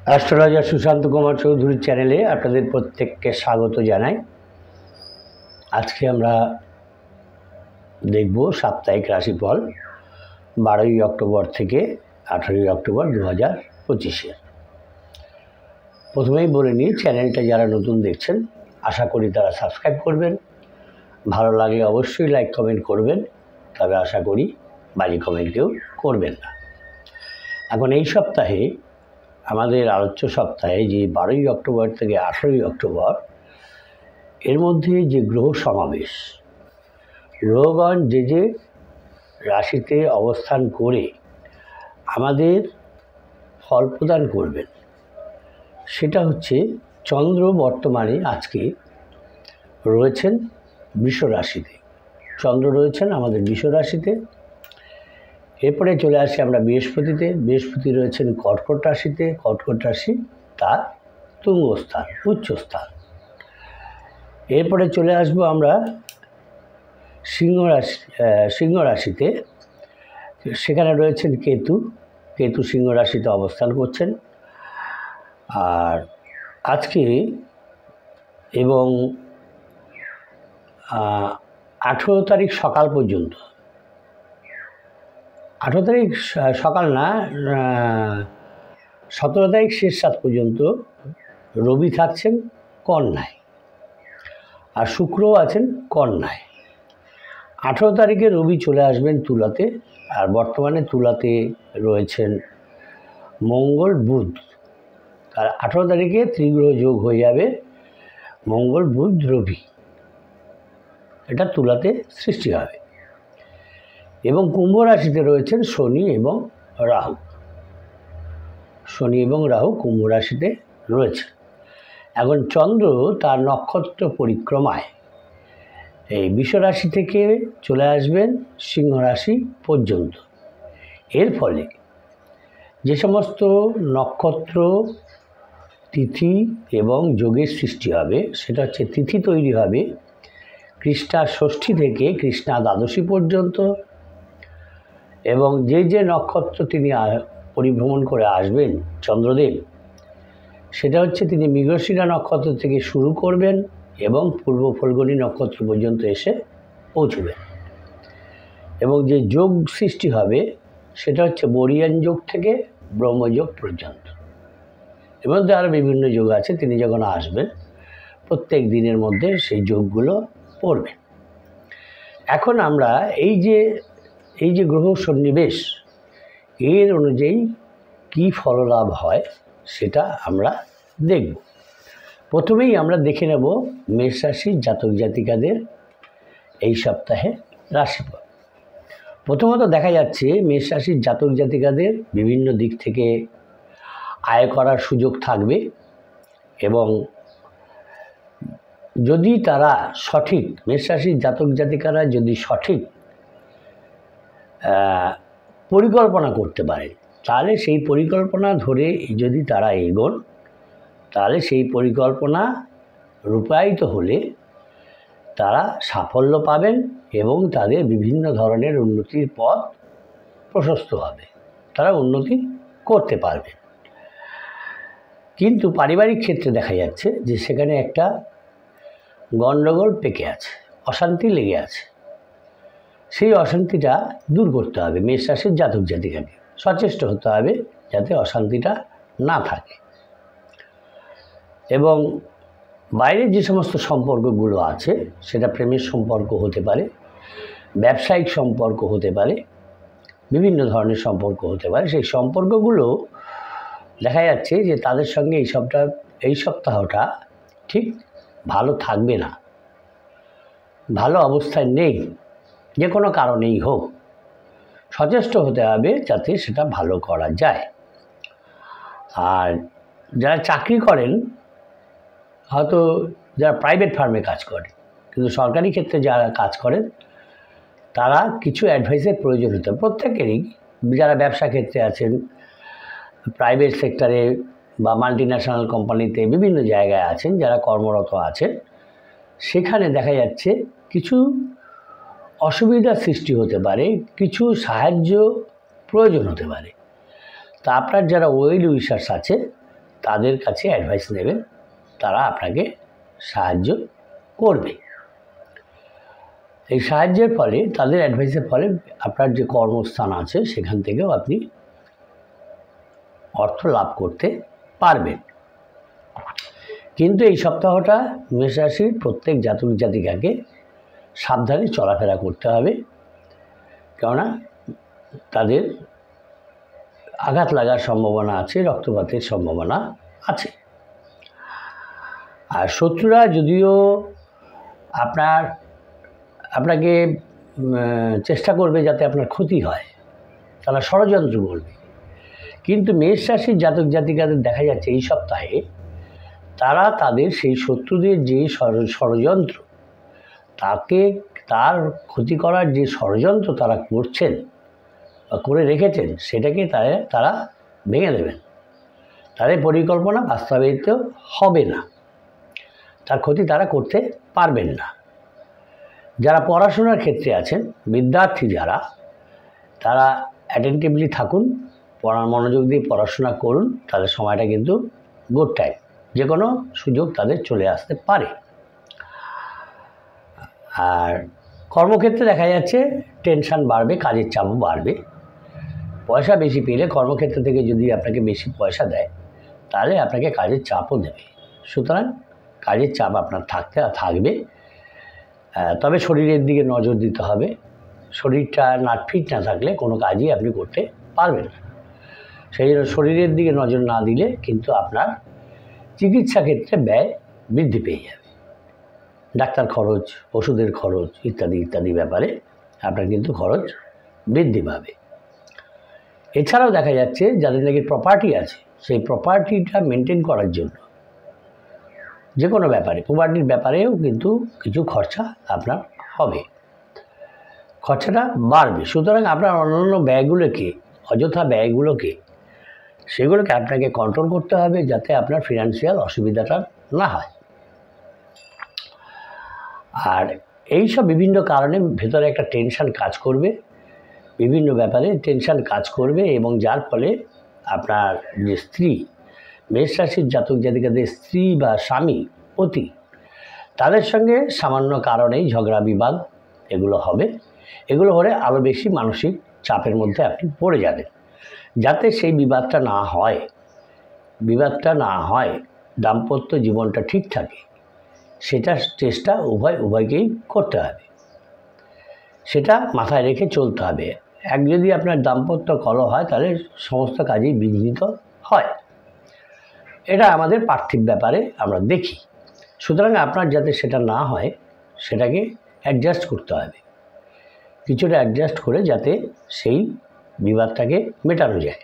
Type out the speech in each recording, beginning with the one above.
Astrologer Sushant Kumar চৌধুরীর চ্যানেলে আপনাদের প্রত্যেককে স্বাগত জানাই। আজকে আমরা দেখব সাপ্তাহিক রাশিফল 12ই অক্টোবর থেকে 18ই অক্টোবর 2025। প্রথমেই বলে নিই, চ্যানেলটা যারা নতুন দেখছেন আশা করি তারা সাবস্ক্রাইব করবেন। ভালো লাগলে অবশ্যই লাইক কমেন্ট করবেন, তবে আশা করি বাজে কমেন্টেও করবেন না। এখন এই সপ্তাহে আমাদের আলোচ্য সপ্তাহে যে 12ই অক্টোবর থেকে 18ই অক্টোবর এর মধ্যে যে গ্রহ সমাবেশ, গ্রহগণ যে রাশিতে অবস্থান করে আমাদের ফল প্রদান করবেন সেটা হচ্ছে, চন্দ্র বর্তমানে আজকে রয়েছেন বৃষ রাশিতে। চন্দ্র রয়েছেন আমাদের বৃষ রাশিতে। এরপরে চলে আসি আমরা বৃহস্পতিতে। বৃহস্পতি রয়েছেন কর্কট রাশিতে। কর্কট রাশি তার তুঙ্গস্থান, উচ্চস্থান। এরপরে চলে আসবো আমরা সিংহ রাশিতে। সেখানে রয়েছেন কেতু। কেতু সিংহ রাশিতে অবস্থান করছেন। আর আজকে এবং 18 তারিখ সকাল পর্যন্ত, 18 তারিখ সকাল না, 17 তারিখ শেষ রাত পর্যন্ত রবি থাকছেন কন্যায়, আর শুক্রও আছেন কন্যায়। 18 তারিখে রবি চলে আসবেন তুলাতে, আর বর্তমানে তুলাতে রয়েছেন মঙ্গল বুধ। আর 18 তারিখে ত্রিগ্রহ যোগ হয়ে যাবে, মঙ্গল বুধ রবি, এটা তুলাতে সৃষ্টি হবে। এবং কুম্ভ রাশিতে রয়েছেন শনি এবং রাহু। শনি এবং রাহু কুম্ভ রাশিতে রয়েছে। এখন চন্দ্র তার নক্ষত্র পরিক্রমায় এই বৃষ রাশি থেকে চলে আসবেন সিংহ রাশি পর্যন্ত। এর ফলে যে সমস্ত নক্ষত্র, তিথি এবং যোগের সৃষ্টি হবে, সেটা হচ্ছে তিথি তৈরি হবে কৃষ্ণা ষষ্ঠী থেকে কৃষ্ণা দ্বাদশী পর্যন্ত। এবং যে নক্ষত্র তিনি পরিভ্রমণ করে আসবেন চন্দ্রদেব, সেটা হচ্ছে তিনি মৃগশিরা নক্ষত্র থেকে শুরু করবেন এবং পূর্ব ফল্গুনী নক্ষত্র পর্যন্ত এসে পৌঁছবেন। এবং যে যোগ সৃষ্টি হবে সেটা হচ্ছে বরিয়ান যোগ থেকে ব্রহ্মযোগ পর্যন্ত। এর মধ্যে আরও বিভিন্ন যোগ আছে, তিনি যখন আসবেন প্রত্যেক দিনের মধ্যে সেই যোগগুলো পড়বেন। এখন আমরা এই যে গ্রহ সন্নিবেশ, এর অনুযায়ী কী ফললাভ হয় সেটা আমরা দেখব। প্রথমেই আমরা দেখে নেব মেষ রাশির জাতক জাতিকাদের এই সপ্তাহে রাশিফল। প্রথমত দেখা যাচ্ছে মেষ রাশির জাতক জাতিকাদের বিভিন্ন দিক থেকে আয় করার সুযোগ থাকবে, এবং যদি তারা সঠিক, মেষ রাশির জাতক জাতিকারা যদি সঠিক পরিকল্পনা করতে পারে, তাহলে সেই পরিকল্পনা ধরে যদি তারা এগোন, তাহলে সেই পরিকল্পনা রূপায়িত হলে তারা সাফল্য পাবেন এবং তাদের বিভিন্ন ধরনের উন্নতির পথ প্রশস্ত হবে, তারা উন্নতি করতে পারবে। কিন্তু পারিবারিক ক্ষেত্রে দেখা যাচ্ছে যে সেখানে একটা গণ্ডগোল পেকে আছে, অশান্তি লেগে আছে। সেই অশান্তিটা দূর করতে হবে মেষ রাশির জাতক জাতিকাকে, সচেষ্ট হতে হবে যাতে অশান্তিটা না থাকে। এবং বাইরের যে সমস্ত সম্পর্কগুলো আছে, সেটা প্রেমের সম্পর্ক হতে পারে, ব্যবসায়িক সম্পর্ক হতে পারে, বিভিন্ন ধরনের সম্পর্ক হতে পারে। সেই সম্পর্কগুলো দেখা যাচ্ছে যে তাদের সঙ্গে এই সপ্তাহটা ঠিক ভালো থাকবে না, ভালো অবস্থায় নেই। যে কোনো কারণেই হোক সচেষ্ট হতে হবে যাতে সেটা ভালো করা যায়। আর যারা চাকরি করেন, হয়তো যারা প্রাইভেট ফার্মে কাজ করে, কিন্তু সরকারি ক্ষেত্রে যারা কাজ করেন তারা কিছু অ্যাডভাইসের প্রয়োজন হতে হবে প্রত্যেকেরই। যারা ব্যবসা ক্ষেত্রে আছেন, প্রাইভেট সেক্টরে বা মাল্টিন্যাশনাল কোম্পানিতে বিভিন্ন জায়গায় আছেন, যারা কর্মরত আছেন, সেখানে দেখা যাচ্ছে কিছু অসুবিধার সৃষ্টি হতে পারে, কিছু সাহায্য প্রয়োজন হতে পারে। তা আপনার যারা ওয়েল উইশার্স আছে তাদের কাছে অ্যাডভাইস নেবেন, তারা আপনাকে সাহায্য করবে। এই সাহায্যের ফলে, তাদের অ্যাডভাইসের ফলে আপনার যে কর্মস্থান আছে সেখান থেকেও আপনি অর্থ লাভ করতে পারবেন। কিন্তু এই সপ্তাহটা মেষ রাশির প্রত্যেক জাতক জাতিকাকে সাবধানে চলাফেরা করতে হবে, কেননা তাদের আঘাত লাগার সম্ভাবনা আছে, রক্তপাতের সম্ভাবনা আছে। আর শত্রুরা যদিও আপনাকে চেষ্টা করবে যাতে আপনার ক্ষতি হয়, তারা ষড়যন্ত্র করবে, কিন্তু মেষ রাশির জাতক জাতিকাদের দেখা যাচ্ছে এই সপ্তাহে তারা তাদের সেই শত্রুদের যে ষড়যন্ত্র, তার ক্ষতি করার যে ষড়যন্ত্র তারা করছেন বা করে রেখেছেন, সেটাকে তারা ভেঙে দেবেন। তাদের পরিকল্পনা বাস্তবায়িত হবে না, তার ক্ষতি তারা করতে পারবেন না। যারা পড়াশোনার ক্ষেত্রে আছেন, বিদ্যার্থী যারা, তারা অ্যাটেন্টিভলি থাকুন, মনোযোগ দিয়ে পড়াশোনা করুন, তাদের সময়টা কিন্তু গুড টাইম, যে কোনো সুযোগ তাদের চলে আসতে পারে। আর কর্মক্ষেত্রে দেখা যাচ্ছে টেনশান বাড়বে, কাজের চাপও বাড়বে। পয়সা বেশি পেলে, কর্মক্ষেত্র থেকে যদি আপনাকে বেশি পয়সা দেয়, তাহলে আপনাকে কাজের চাপও দেবে। সুতরাং কাজের চাপ আপনার থাকবে। তবে শরীরের দিকে নজর দিতে হবে। শরীরটা ফিট না থাকলে কোনো কাজই আপনি করতে পারবেন না। সেই জন্য শরীরের দিকে নজর না দিলে কিন্তু আপনার চিকিৎসা ক্ষেত্রে ব্যয় বৃদ্ধি পেয়ে যাবে। ডাক্তার খরচ, ওষুধের খরচ ইত্যাদি ইত্যাদি ব্যাপারে আপনার কিন্তু খরচ বৃদ্ধি পাবে। এছাড়াও দেখা যাচ্ছে যাদের নাকি প্রপার্টি আছে, সেই প্রপার্টিটা মেনটেন করার জন্য যে কোনো ব্যাপারে, প্রপার্টির ব্যাপারেও কিন্তু কিছু খরচা আপনার হবে, খরচাটা বাড়বে। সুতরাং আপনার অন্যান্য ব্যয়গুলোকে, অযথা ব্যয়গুলোকে, সেগুলোকে আপনাকে কন্ট্রোল করতে হবে, যাতে আপনার ফিনান্সিয়াল অসুবিধাটা না হয়। আর এই সব বিভিন্ন কারণে ভেতরে একটা টেনশন কাজ করবে, বিভিন্ন ব্যাপারে টেনশন কাজ করবে, এবং যার ফলে আপনার যে স্ত্রী, মেষ রাশির জাতক জাতিকাদের স্ত্রী বা স্বামী, পতি, তাদের সঙ্গে সামান্য কারণেই ঝগড়া বিবাদ এগুলো হবে। এগুলো হলে আরও বেশি মানসিক চাপের মধ্যে আপনি পড়ে যাবেন। যাতে সেই বিবাদটা না হয়, দাম্পত্য জীবনটা ঠিক থাকে, সেটা চেষ্টা উভয়কেই করতে হবে, সেটা মাথায় রেখে চলতে হবে। যদি আপনার দাম্পত্য কলহ হয়, তাহলে সমস্ত কাজেই বিঘ্নিত হয়। এটা আমাদের পার্থিব ব্যাপারে আমরা দেখি। সুতরাং আপনার যাতে সেটা না হয়, সেটাকে অ্যাডজাস্ট করতে হবে, কিছুটা অ্যাডজাস্ট করে যাতে সেই বিবাদটাকে মেটানো যায়।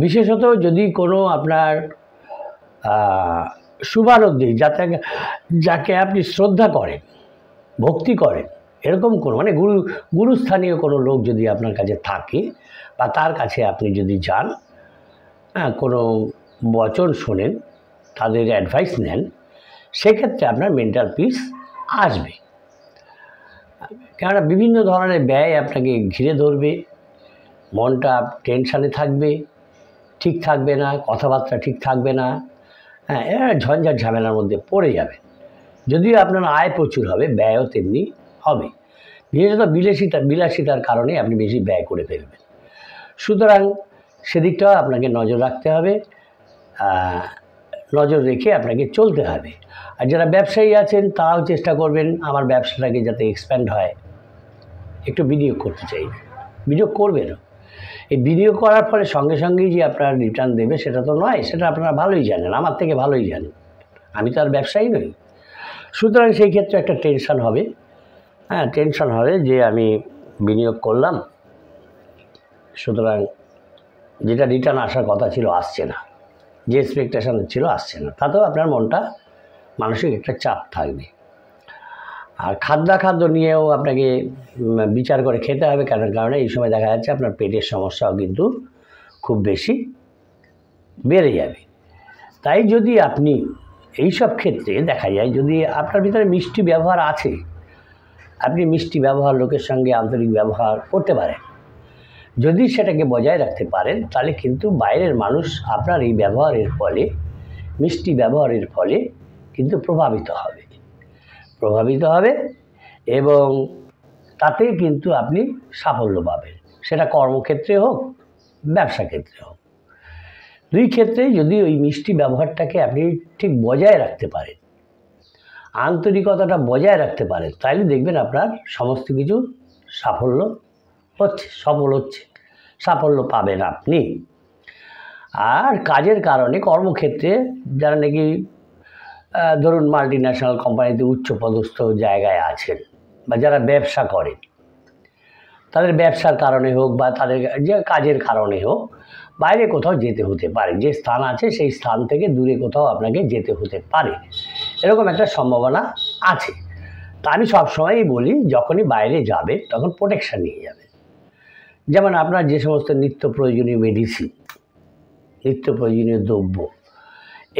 বিশেষত যদি কোনো আপনার শুভানুদ্দি, যাকে আপনি শ্রদ্ধা করেন, ভক্তি করেন, এরকম কোনো গুরুস্থানীয় কোনো লোক যদি আপনার কাছে থাকে, বা তার কাছে আপনি যদি যান, কোনো বচন শোনেন, তাদের অ্যাডভাইস নেন, সেক্ষেত্রে আপনার মেন্টাল পিস আসবে। কেননা বিভিন্ন ধরনের ব্যয় আপনাকে ঘিরে ধরবে, মনটা টেনশানে থাকবে, ঠিক থাকবে না, কথাবার্তা ঠিক থাকবে না, ঝঞ্ঝাট ঝামেলার মধ্যে পড়ে যাবে। যদিও আপনার আয় প্রচুর হবে, ব্যয়ও তেমনি হবে। বিশেষত বিলাসিতার কারণে আপনি বেশি ব্যয় করে ফেলবেন। সুতরাং সেদিকটাও আপনাকে নজর রাখতে হবে, নজর রেখে আপনাকে চলতে হবে। আর যারা ব্যবসায়ী আছেন, তারাও চেষ্টা করবেন আমার ব্যবসাটাকে যাতে এক্সপ্যান্ড হয়, একটু বিনিয়োগ করতে চাই, বিনিয়োগ করবেন। এই বিনিয়োগ করার ফলে সঙ্গে সঙ্গেই যে আপনার রিটার্ন দেবে সেটা তো নয়, সেটা আপনারা ভালোই জানেন, আমার থেকে ভালোই জানেন, আমি তো আর ব্যবসায়ী নই। সুতরাং সেই ক্ষেত্রে একটা টেনশন হবে, টেনশন হবে যে আমি বিনিয়োগ করলাম, সুতরাং যেটা রিটার্ন আসার কথা ছিল আসছে না, যে এক্সপেকটেশন ছিল আসছে না, তাতেও আপনার মনটা মানসিক একটা চাপ থাকবে। আর খাদ্য নিয়েও আপনাকে বিচার করে খেতে হবে, কারণে এই সময় দেখা যাচ্ছে আপনার পেটের সমস্যাও কিন্তু খুব বেশি বেড়ে যাবে। তাই যদি আপনি এই সব ক্ষেত্রে দেখা যায়, যদি আপনার ভিতরে মিষ্টি ব্যবহার আছে, আপনি মিষ্টি ব্যবহার, লোকের সঙ্গে আন্তরিক ব্যবহার করতে পারেন, যদি সেটাকে বজায় রাখতে পারেন তাহলে কিন্তু বাইরের মানুষ আপনার এই ব্যবহারের ফলে, মিষ্টি ব্যবহারের ফলে কিন্তু প্রভাবিত হবে এবং তাতে কিন্তু আপনি সাফল্য পাবেন, সেটা কর্মক্ষেত্রে হোক, ব্যবসা ক্ষেত্রে হোক। দুই ক্ষেত্রেই যদি ওই মিষ্টি ব্যবহারটাকে আপনি ঠিক বজায় রাখতে পারেন, আন্তরিকতাটা বজায় রাখতে পারেন, তাহলে দেখবেন আপনার সমস্ত কিছু সফল হচ্ছে, সাফল্য পাবেন আপনি। আর কাজের কারণে কর্মক্ষেত্রে যারা নাকি ধরুন মাল্টি ন্যাশনাল কোম্পানিতে উচ্চপদস্থ জায়গায় আছেন বা যারা ব্যবসা করেন, তাদের ব্যবসার কারণে হোক বা তাদের যে কাজের কারণে হোক বাইরে কোথাও যেতে হতে পারে, যে স্থান আছে সেই স্থান থেকে দূরে কোথাও আপনাকে যেতে হতে পারে, এরকম একটা সম্ভাবনা আছে। তা আমি সবসময়ই বলি যখনই বাইরে যাবে তখন প্রোটেকশান নিয়ে যাবে। যেমন আপনার যে সমস্ত নিত্য প্রয়োজনীয় মেডিসিন, নিত্য প্রয়োজনীয় দ্রব্য,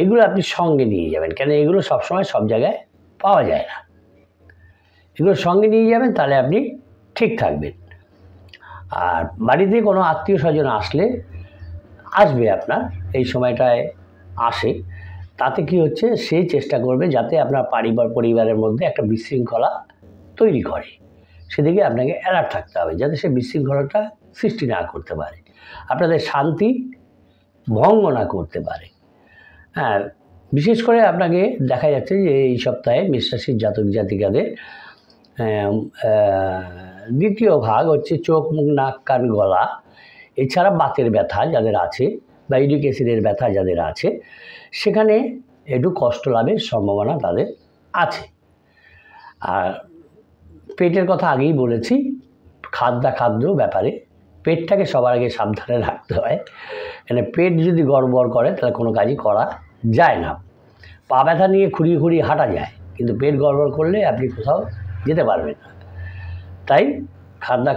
এগুলো আপনি সঙ্গে নিয়ে যাবেন, কেন এগুলো সবসময় সব জায়গায় পাওয়া যায় না। এগুলো সঙ্গে নিয়ে যাবেন, তাহলে আপনি ঠিক থাকবেন। আর বাড়িতে কোনো আত্মীয় স্বজন আসবে আপনার এই সময়টায় আসে, তাতে কি হচ্ছে, সে চেষ্টা করবে যাতে আপনার পরিবারের মধ্যে একটা বিশৃঙ্খলা তৈরি করে, সেদিকে আপনাকে অ্যালার্ট থাকতে হবে যাতে সে বিশৃঙ্খলাটা সৃষ্টি না করতে পারে, আপনাদের শান্তি ভঙ্গ না করতে পারে। হ্যাঁ, বিশেষ করে আপনাকে দেখা যাচ্ছে যে এই সপ্তাহে মেষ রাশির জাতক জাতিকাদের দ্বিতীয় ভাগ হচ্ছে চোখ, মুখ, নাক, কান, গলা, এছাড়া বাতের ব্যথা যাদের আছে বা ইউরিক অ্যাসিডের ব্যথা যাদের আছে, সেখানে একটু কষ্ট লাভের সম্ভাবনা তাদের আছে। আর পেটের কথা আগেই বলেছি, খাদ্য ব্যাপারে পেটটাকে সবার আগে সাবধানে রাখতে হয়, মানে পেট যদি গড়বড় করে তাহলে কোনো কাজই করা যায় না। পা ব্যথা নিয়ে খুঁড়িয়ে হাঁটা যায়, কিন্তু পেট গড়বড় করলে আপনি কোথাও যেতে পারবেন না। তাই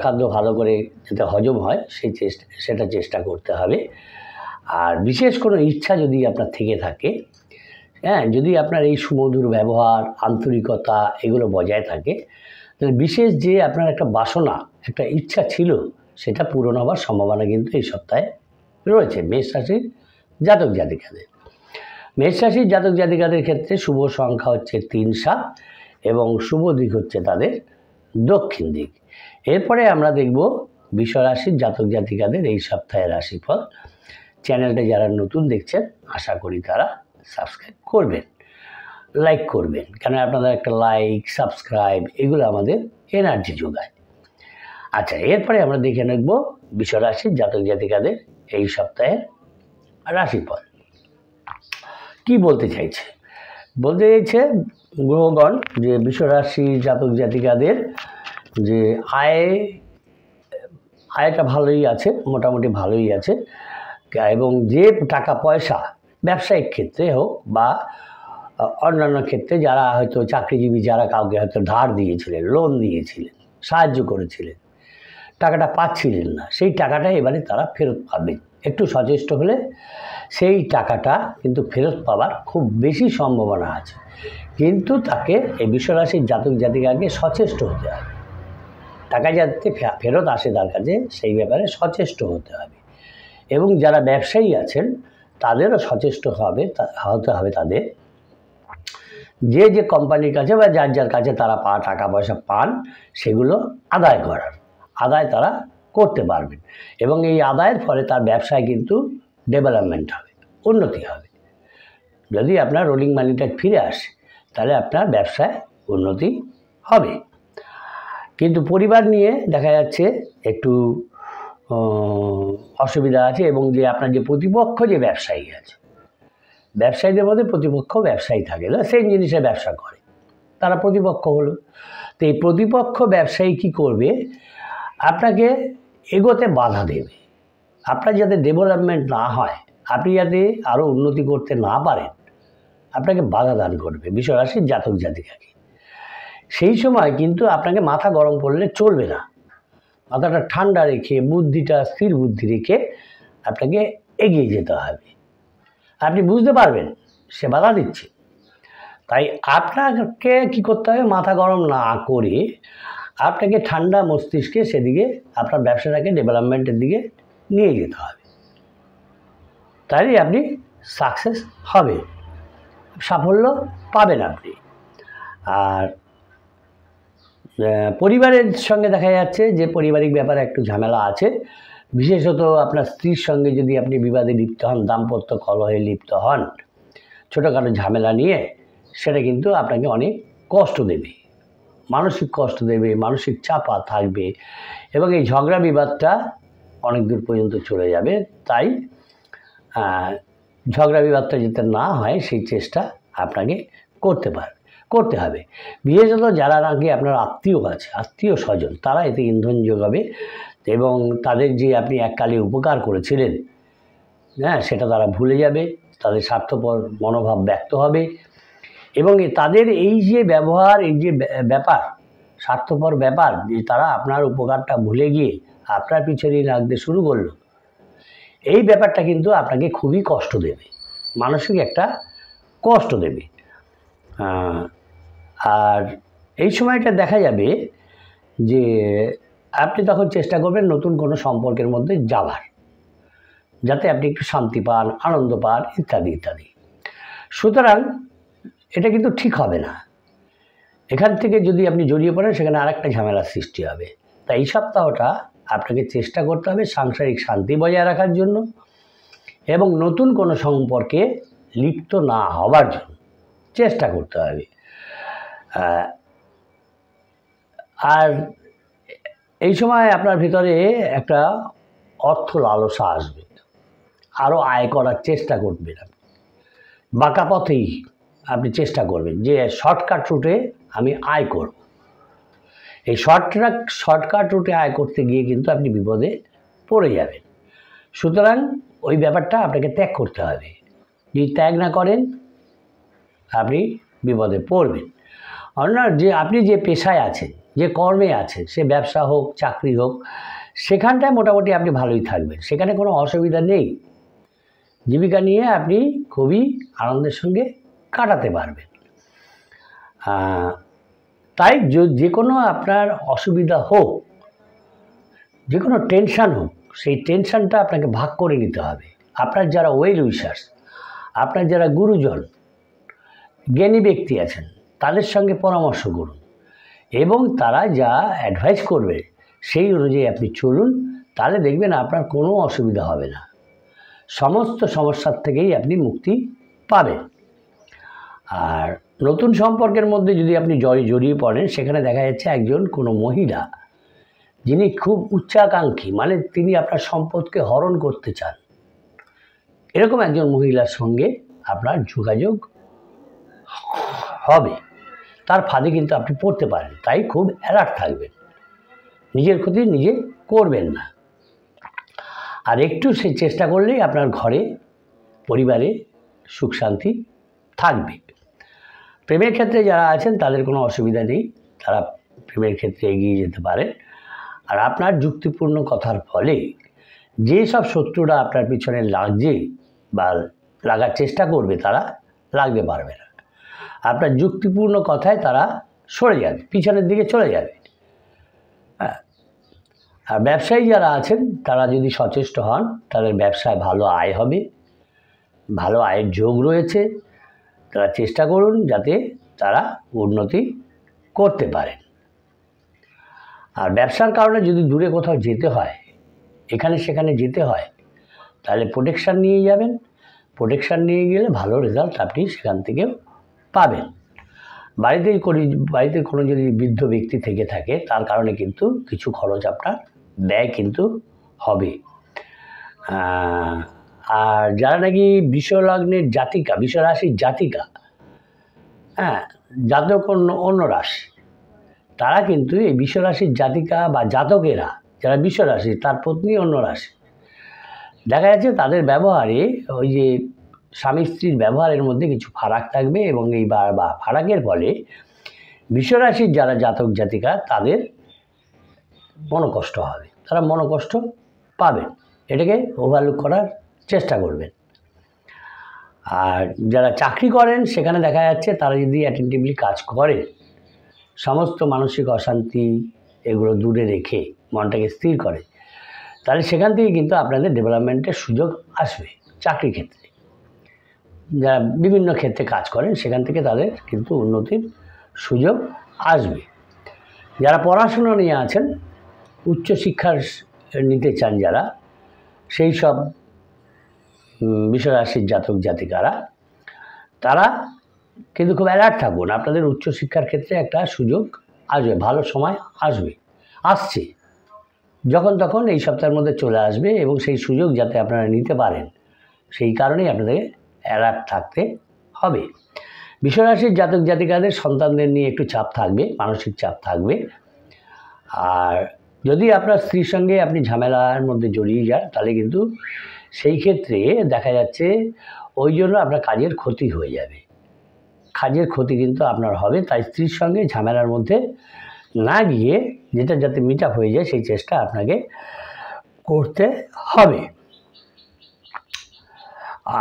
খাদ্য ভালো করে যাতে হজম হয় সেটা চেষ্টা করতে হবে। আর বিশেষ কোনো ইচ্ছা যদি আপনার থেকে থাকে, হ্যাঁ, যদি আপনার এই সুমধুর ব্যবহার, আন্তরিকতা এগুলো বজায় থাকে, তাহলে বিশেষ যে আপনার একটা বাসনা, একটা ইচ্ছা ছিল, সেটা পূরণ হওয়ার সম্ভাবনা কিন্তু এই সপ্তাহে রয়েছে মেষ রাশির জাতক জাতিকাদের। মেষ রাশির জাতক জাতিকাদের ক্ষেত্রে শুভ সংখ্যা হচ্ছে 3-7 এবং শুভ দিক হচ্ছে তাদের দক্ষিণ দিক। এরপরে আমরা দেখব বৃষ রাশির জাতক জাতিকাদের এই সপ্তাহের রাশিফল। চ্যানেলটা যারা নতুন দেখছেন আশা করি তারা সাবস্ক্রাইব করবেন, লাইক করবেন, কেন আপনাদের একটা লাইক, সাবস্ক্রাইব এগুলো আমাদের এনার্জি যোগায়। আচ্ছা, এরপরে আমরা দেখে নেব বৃষ রাশির জাতক জাতিকাদের এই সপ্তাহের রাশিফল কি বলতে চাইছে গ্রহগণ, যে বৃষ রাশির জাতক জাতিকাদের যে আয়টা ভালোই আছে, মোটামুটি ভালোই আছে, এবং যে টাকা পয়সা ব্যবসায়িক ক্ষেত্রে হোক বা অন্যান্য ক্ষেত্রে যারা হয়তো চাকরিজীবী, যারা কাউকে হয়তো ধার দিয়েছিলেন, লোন দিয়েছিলেন, সাহায্য করেছিলেন, টাকাটা পাচ্ছিলেন না, সেই টাকাটা এবারে তারা ফেরত পাবেন। একটু সচেষ্ট হলে সেই টাকাটা কিন্তু ফেরত পাওয়ার খুব বেশি সম্ভাবনা আছে, কিন্তু তাকে এই বৃষ রাশির জাতক জাতিকাকে সচেষ্ট হতে হবে। টাকা যাতে ফেরত আসে তার কাছে সেই ব্যাপারে সচেষ্ট হতে হবে। এবং যারা ব্যবসায়ী আছেন তাদেরও সচেষ্ট হতে হবে তাদের, যে কোম্পানির কাছে বা যার কাছে তারা টাকা পয়সা পান সেগুলো আদায় তারা করতে পারবেন, এবং এই আদায়ের ফলে তার ব্যবসায় কিন্তু ডেভেলপমেন্ট হবে, উন্নতি হবে। যদি আপনার রোলিং মানিটা ফিরে আসে তাহলে আপনার ব্যবসায় উন্নতি হবে। কিন্তু পরিবার নিয়ে দেখা যাচ্ছে একটু অসুবিধা আছে, এবং যে আপনার যে প্রতিপক্ষ যে ব্যবসায়ী আছে, ব্যবসায়ীদের মধ্যে প্রতিপক্ষ ব্যবসায়ী থাকে, সেম জিনিসের ব্যবসা করে, তারা প্রতিপক্ষ হলো। তো এই প্রতিপক্ষ ব্যবসায়ী কী করবে, আপনাকে এগোতে বাধা দেবে, আপনার যাতে ডেভেলপমেন্ট না হয়, আপনি যাতে আরও উন্নতি করতে না পারেন, আপনাকে বাধা দান করবে বৃষ রাশির জাতক জাতিকাকে। সেই সময় কিন্তু আপনাকে মাথা গরম করলে চলবে না, মাথাটা ঠান্ডা রেখে, বুদ্ধিটা স্থির বুদ্ধি রেখে আপনাকে এগিয়ে যেতে হবে। আপনি বুঝতে পারবেন সে বাধা দিচ্ছে, তাই আপনাকে কী করতে হবে, মাথা গরম না করে আপনাকে ঠান্ডা মস্তিষ্কে সেদিকে আপনার ব্যবসাটাকে ডেভেলপমেন্টের দিকে নিয়ে যেতে হবে, তাহলে আপনি সাকসেস হবে, সাফল্য পাবেন আপনি। আর পরিবারের সঙ্গে দেখা যাচ্ছে যে পারিবারিক ব্যাপারে একটু ঝামেলা আছে, বিশেষত আপনার স্ত্রীর সঙ্গে যদি আপনি বিবাদে লিপ্ত হন, দাম্পত্য কলহে লিপ্ত হন, ছোটোখাটো ঝামেলা নিয়ে, সেটা কিন্তু আপনাকে অনেক কষ্ট দেবে, মানসিক কষ্ট দেবে, মানসিক চাপা থাকবে এবং এই ঝগড়া বিবাদটা অনেক দূর পর্যন্ত চলে যাবে। তাই ঝগড়া বিবাদটা যাতে না হয় সেই চেষ্টা আপনাকে করতে হবে। বিশেষত যারা নাকি আপনার আত্মীয় আছে, আত্মীয় স্বজন, তারা এতে ইন্ধন যোগাবে এবং তাদের যে আপনি এককালে উপকার করেছিলেন, হ্যাঁ, সেটা তারা ভুলে যাবে, তাদের স্বার্থপর মনোভাব ব্যক্ত হবে এবং তাদের এই যে ব্যবহার, এই যে ব্যাপার, স্বার্থপর ব্যাপার, যে তারা আপনার উপকারটা ভুলে গিয়ে আপনার পিছনেই লাগতে শুরু করলো, এই ব্যাপারটা কিন্তু আপনাকে খুবই কষ্ট দেবে, মানসিক একটা কষ্ট দেবে। আর এই সময়টা দেখা যাবে যে আপনি তখন চেষ্টা করবেন নতুন কোনো সম্পর্কের মধ্যে যাওয়ার, যাতে আপনি একটু শান্তি পান, আনন্দ পান, ইত্যাদি ইত্যাদি। সুতরাং এটা কিন্তু ঠিক হবে না, এখান থেকে যদি আপনি জড়িয়ে পড়েন সেখানে আরেকটা ঝামেলার সৃষ্টি হবে। তাই এই সপ্তাহটা আপনাকে চেষ্টা করতে হবে সাংসারিক শান্তি বজায় রাখার জন্য এবং নতুন কোনো সম্পর্কে লিপ্ত না হওয়ার জন্য চেষ্টা করতে হবে। আর এই সময় আপনার ভিতরে একটা অর্থ লালসা আসবে, আরও আয় করার চেষ্টা করবেন আপনি, বাঁকা পথেই আপনি চেষ্টা করবেন যে শর্টকাট রুটে আমি আয় করব। এই শর্টকাট রুটে আয় করতে গিয়ে কিন্তু আপনি বিপদে পড়ে যাবেন। সুতরাং ওই ব্যাপারটা আপনাকে ত্যাগ করতে হবে, যদি ত্যাগ না করেন আপনি বিপদে পড়বেন। অন্য যে আপনি যে পেশায় আছেন, যে কর্মে আছেন, সে ব্যবসা হোক, চাকরি হোক, সেখানটায় মোটামুটি আপনি ভালোই থাকবেন, সেখানে কোনো অসুবিধা নেই, জীবিকা নিয়ে আপনি খুবই আনন্দের সঙ্গে কাটাতে পারবেন। তাই যে কোনো আপনার অসুবিধা হোক, যে কোনো টেনশান হোক, সেই টেনশানটা আপনাকে ভাগ করে নিতে হবে। আপনার যারা ওয়েল উইশার্স, আপনার যারা গুরুজন, জ্ঞানী ব্যক্তি আছেন, তাদের সঙ্গে পরামর্শ করুন এবং তারা যা অ্যাডভাইস করবে সেই অনুযায়ী আপনি চলুন, তাহলে দেখবেন আপনার কোনো অসুবিধা হবে না, সমস্ত সমস্যার থেকেই আপনি মুক্তি পাবেন। আর নতুন সম্পর্কের মধ্যে যদি আপনি জড়িয়ে পড়েন, সেখানে দেখা যাচ্ছে একজন কোনো মহিলা যিনি খুব উচ্চাকাঙ্ক্ষী, মানে তিনি আপনার সম্পদকে হরণ করতে চান, এরকম একজন মহিলার সঙ্গে আপনার যোগাযোগ হবে, তার ফাঁদে কিন্তু আপনি পড়তে পারেন। তাই খুব অ্যালার্ট থাকবেন, নিজের ক্ষতি নিজে করবেন না। আর একটু সে চেষ্টা করলেই আপনার ঘরে, পরিবারে সুখ শান্তি থাকবে। প্রেমের ক্ষেত্রে যারা আছেন তাদের কোনো অসুবিধা নেই, তারা প্রেমের ক্ষেত্রে এগিয়ে যেতে পারেন। আর আপনার যুক্তিপূর্ণ কথার ফলে যেসব শত্রুরা আপনার পিছনে লাগছে বা লাগার চেষ্টা করবে, তারা লাগতে পারবে না। আপনার যুক্তিপূর্ণ কথায় তারা সরে যাবে, পিছনের দিকে চলে যাবে। আর ব্যবসায়ী যারা আছেন তারা যদি সচেষ্ট হন, তাদের ব্যবসায় ভালো আয় হবে, ভালো আয়ের যোগ রয়েছে। তারা চেষ্টা করুন যাতে তারা উন্নতি করতে পারেন। আর ব্যবসার কারণে যদি দূরে কোথাও যেতে হয়, এখানে সেখানে যেতে হয়, তাহলে প্রোটেকশান নিয়ে যাবেন। প্রোটেকশান নিয়ে গেলে ভালো রেজাল্ট আপনি সেখান থেকেও পাবেন। বাড়িতে কোনো যদি বৃদ্ধ ব্যক্তি থেকে থাকে, তার কারণে কিন্তু কিছু খরচ আপনার ব্যয় কিন্তু হবে। আর যারা নাকি বিষলগ্নের জাতিকা, বিষরাশির জাতিকা, হ্যাঁ, জাতক অন্য রাশি, তারা কিন্তু এই বিষরাশির জাতিকা বা জাতকেরা যারা বিষরাশি, তার পত্নী অন্য রাশি, দেখা যাচ্ছে তাদের ব্যবহারে, ওই যে স্বামী স্ত্রীর ব্যবহারের মধ্যে কিছু ফারাক থাকবে এবং এই বা ফারাকের ফলে বিষরাশির যারা জাতক জাতিকা, তাদের মনোকষ্ট হবে, তারা মনোকষ্ট পাবেন। এটাকে ওভারলুক করার চেষ্টা করবেন। আর যারা চাকরি করেন, সেখানে দেখা যাচ্ছে তারা যদি অ্যাটেন্টিভলি কাজ করেন, সমস্ত মানসিক অশান্তি এগুলো দূরে রেখে মনটাকে স্থির করে, তাহলে সেখান থেকে কিন্তু আপনাদের ডেভেলপমেন্টের সুযোগ আসবে। চাকরি ক্ষেত্রে যারা বিভিন্ন ক্ষেত্রে কাজ করেন সেখান থেকে তাদের কিন্তু উন্নতির সুযোগ আসবে। যারা পড়াশুনো নিয়ে আছেন, উচ্চশিক্ষার নিতে চান যারা, সেই সব বিশ্বরাশির জাতক জাতিকারা, তারা কিন্তু খুব অ্যালার্ট থাকুন। আপনাদের উচ্চশিক্ষার ক্ষেত্রে একটা সুযোগ আসবে, ভালো সময় আসবে, আসছে, যখন তখন এই সপ্তাহের মধ্যে চলে আসবে, এবং সেই সুযোগ যাতে আপনারা নিতে পারেন সেই কারণেই আপনাদের অ্যালার্ট থাকতে হবে। বিশ্বরাশির জাতক জাতিকাদের সন্তানদের নিয়ে একটু চাপ থাকবে, মানসিক চাপ থাকবে। আর যদি আপনার স্ত্রীর সঙ্গে আপনি ঝামেলার মধ্যে জড়িয়ে যান, তাহলে কিন্তু সেই ক্ষেত্রে দেখা যাচ্ছে ওই জন্য আপনার কাজের ক্ষতি হয়ে যাবে, কাজের ক্ষতি কিন্তু আপনার হবে। তাই স্ত্রীর সঙ্গে ঝামেলার মধ্যে না গিয়ে যেটা যাতে মিট আপ হয়ে যায় সেই চেষ্টা আপনাকে করতে হবে।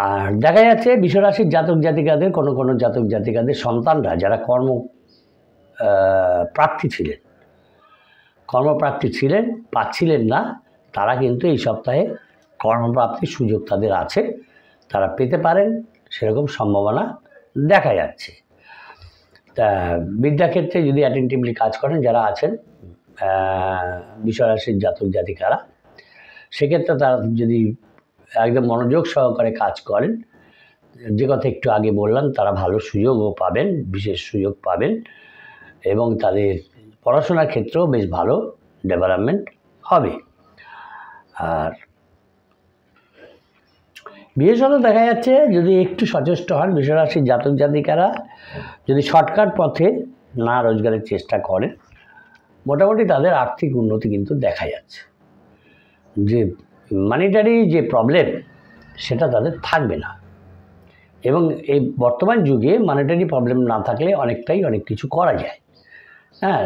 আর দেখা যাচ্ছে বিশ্বরাশির জাতক জাতিকাদের কোনো জাতক জাতিকাদের সন্তানরা যারা কর্মপ্রার্থী ছিলেন পাচ্ছিলেন না, তারা কিন্তু এই সপ্তাহে কর্মপ্রাপ্তির সুযোগ তাদের আছে, তারা পেতে পারেন, সেরকম সম্ভাবনা দেখা যাচ্ছে। তা বিদ্যাক্ষেত্রে যদি অ্যাটেন্টিভলি কাজ করেন যারা আছেন বিশ্বরাশির জাতক জাতিকারা, সেক্ষেত্রে তারা যদি একদম মনোযোগ সহকারে কাজ করেন, যে কথা একটু আগে বললাম, তারা ভালো সুযোগও পাবেন, বিশেষ সুযোগ পাবেন, এবং তাদের পড়াশোনার ক্ষেত্রেও বেশ ভালো ডেভেলপমেন্ট হবে। আর বিশেষত দেখা যাচ্ছে যদি একটু সচেষ্ট হন বিশ্বরাশির জাতক জাতিকারা, যদি শর্টকাট পথে না রোজগারের চেষ্টা করেন, মোটামুটি তাদের আর্থিক উন্নতি কিন্তু দেখা যাচ্ছে। যে মানিটারি যে প্রবলেম সেটা তাদের থাকবে না, এবং এই বর্তমান যুগে মানিটারি প্রবলেম না থাকলে অনেক কিছু করা যায়। হ্যাঁ,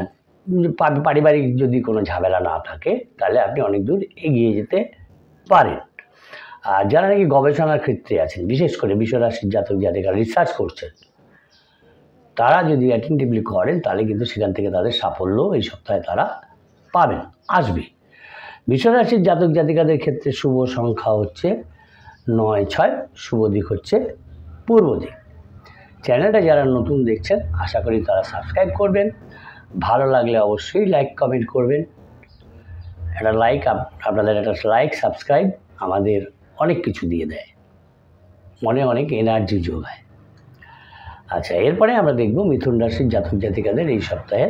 পারিবারিক যদি কোনো ঝামেলা না থাকে তাহলে আপনি অনেক দূর এগিয়ে যেতে পারেন। আর যারা নাকি গবেষণার ক্ষেত্রে আছেন, বিশেষ করে বিশ্বরাশির জাতক জাতিকারা রিসার্চ করছেন, তারা যদি অ্যাটেন্টিভলি করেন তাহলে কিন্তু সেখান থেকে তাদের সাফল্য এই সপ্তাহে তারা পাবেন, আসবে। বিশ্বরাশির জাতক জাতিকাদের ক্ষেত্রে শুভ সংখ্যা হচ্ছে 9-6, শুভ দিক হচ্ছে পূর্ব দিক। চ্যানেলটা যারা নতুন দেখছেন আশা করি তারা সাবস্ক্রাইব করবেন, ভালো লাগলে অবশ্যই লাইক কমেন্ট করবেন। আপনাদের একটা লাইক সাবস্ক্রাইব আমাদের অনেক কিছু দিয়ে দেয়, মনে অনেক এনার্জি যোগায়। আচ্ছা, এরপরে আমরা দেখব মিথুন রাশির জাতক জাতিকাদের এই সপ্তাহে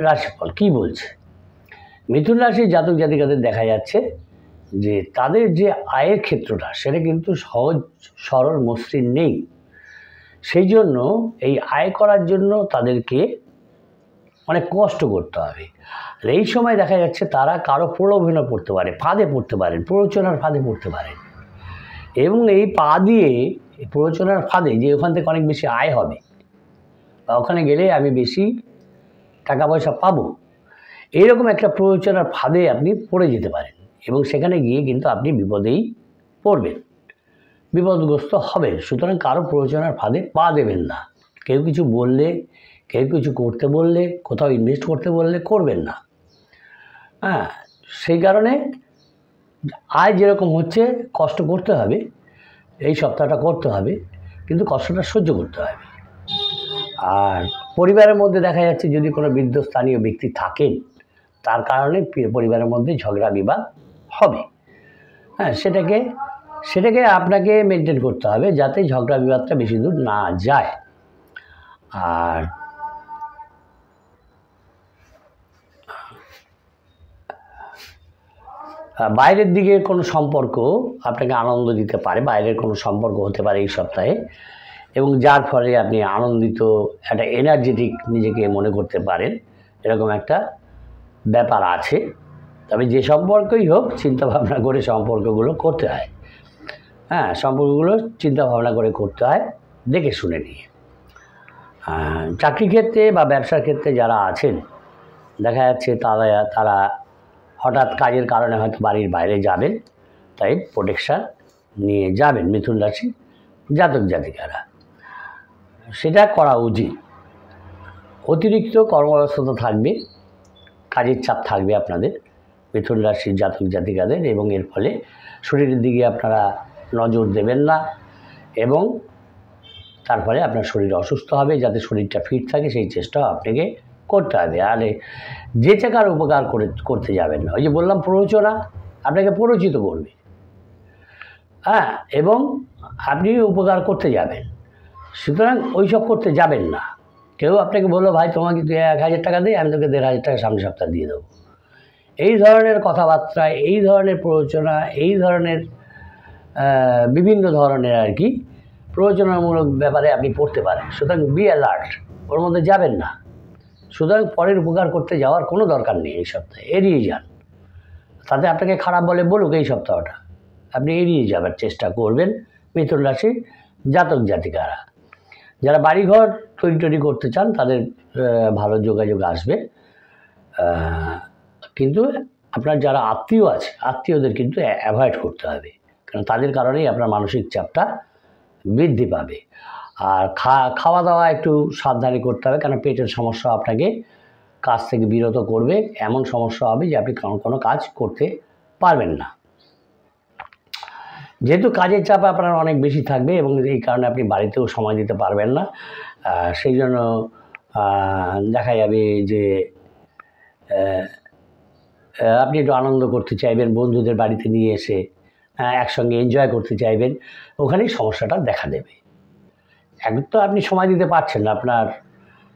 রাশিফল কী বলছে। মিথুন রাশির জাতক জাতিকাদের দেখা যাচ্ছে যে তাদের যে আয়ের ক্ষেত্রটা সেটা কিন্তু সহজ সরল মসৃণ নেই। সেই জন্য এই আয় করার জন্য তাদেরকে অনেক কষ্ট করতে হবে। আর এই সময় দেখা যাচ্ছে তারা কারো প্রলোভনে পড়তে পারে, ফাঁদে পড়তে পারেন, প্ররোচনার ফাঁদে পড়তে পারেন, এবং এই পা দিয়ে প্ররোচনার ফাঁদে যে ওখান থেকে অনেক বেশি আয় হবে বা ওখানে গেলে আমি বেশি টাকা পয়সা পাবো, এইরকম একটা প্ররোচনার ফাঁদে আপনি পড়ে যেতে পারেন, এবং সেখানে গিয়ে কিন্তু আপনি বিপদেই পড়বেন, বিপদগ্রস্ত হবেন। সুতরাং কারো প্ররোচনার ফাঁদে পা দেবেন না। কেউ কিছু বললে, কেউ কিছু করতে বললে, কোথাও ইনভেস্ট করতে বললে করবেন না। হ্যাঁ, সেই কারণে আয় যেরকম হচ্ছে কষ্ট করতে হবে, এই সপ্তাহটা করতে হবে, কিন্তু কষ্টটা সহ্য করতে হবে। আর পরিবারের মধ্যে দেখা যাচ্ছে যদি কোনো বৃদ্ধ স্থানীয় ব্যক্তি থাকেন, তার কারণে পরিবারের মধ্যে ঝগড়া বিবাদ হবে। হ্যাঁ, সেটাকে আপনাকে মেনটেন করতে হবে যাতে ঝগড়া বিবাদটা বেশি দূর না যায়। আর বাইরের দিকে কোনো সম্পর্ক আপনাকে আনন্দ দিতে পারে, বাইরের কোনো সম্পর্ক হতে পারে এই সপ্তাহে, এবং যার ফলে আপনি আনন্দিত, একটা এনার্জেটিক নিজেকে মনে করতে পারেন, এরকম একটা ব্যাপার আছে। তবে যে সম্পর্কই হোক চিন্তাভাবনা করে সম্পর্কগুলো করতে হয়। হ্যাঁ, সম্পর্কগুলো চিন্তাভাবনা করে করতে হয়, দেখে শুনে নিয়ে। চাকরি ক্ষেত্রে বা ব্যবসার ক্ষেত্রে যারা আছেন দেখা যাচ্ছে তারা হঠাৎ কাজের কারণে হয়তো বাড়ির বাইরে যাবেন, তাই প্রোটেকশান নিয়ে যাবেন মিথুন রাশি জাতক জাতিকারা, সেটা করা উচিত। অতিরিক্ত কর্মব্যস্ততা থাকবে, কাজের চাপ থাকবে আপনাদের মিথুন রাশির জাতক জাতিকাদের, এবং এর ফলে শরীরের দিকে আপনারা নজর দেবেন না, এবং তার ফলে আপনার শরীর অসুস্থ হবে। যাতে শরীরটা ফিট থাকে সেই চেষ্টাও আপনাকে করতে হবে। আর যে টাকার উপকার করতে যাবেন না। ওই যে বললাম প্ররোচনা আপনাকে প্ররোচিত করবে, হ্যাঁ, এবং আপনি উপকার করতে যাবেন, সুতরাং ওইসব করতে যাবেন না। কেউ আপনাকে বললো ভাই তোমাকে তুই 1000 টাকা দিই, আমি তোকে 1500 টাকা সামনের সপ্তাহে দিয়ে দেবো, এই ধরনের কথাবার্তা, এই ধরনের প্ররোচনা, এই ধরনের বিভিন্ন ধরনের আর কি প্ররোচনামূলক ব্যাপারে আপনি পড়তে পারেন। সুতরাং বি অ্যালার্ট, ওর মধ্যে যাবেন না। সুতরাং পরের উপকার করতে যাওয়ার কোনো দরকার নেই। এই সপ্তাহে এড়িয়ে যান। তাতে আপনাকে খারাপ বলুক এই সপ্তাহটা, আপনি এড়িয়ে যাবার চেষ্টা করবেন মিথুন রাশির জাতক জাতিকারা। যারা বাড়িঘর তৈরি করতে চান তাদের ভালো যোগাযোগ আসবে, কিন্তু আপনার যারা আত্মীয় আছে আত্মীয়দের কিন্তু অ্যাভয়েড করতে হবে, কারণ তাদের কারণেই আপনার মানসিক চাপটা বৃদ্ধি পাবে। আর খাওয়া দাওয়া একটু সাবধানে করতে হবে, কারণ পেটের সমস্যা আপনাকে কাজ থেকে বিরত করবে। এমন সমস্যা হবে যে আপনি কোনো কাজ করতে পারবেন না, যেহেতু কাজের চাপ আপনার অনেক বেশি থাকবে, এবং এই কারণে আপনি বাড়িতেও সময় দিতে পারবেন না। সেই জন্য দেখা যাবে যে আপনি একটু আনন্দ করতে চাইবেন, বন্ধুদের বাড়িতে নিয়ে এসে একসঙ্গে এনজয় করতে চাইবেন, ওখানেই সমস্যাটা দেখা দেবে। এক তো আপনি সময় দিতে পারছেন না আপনার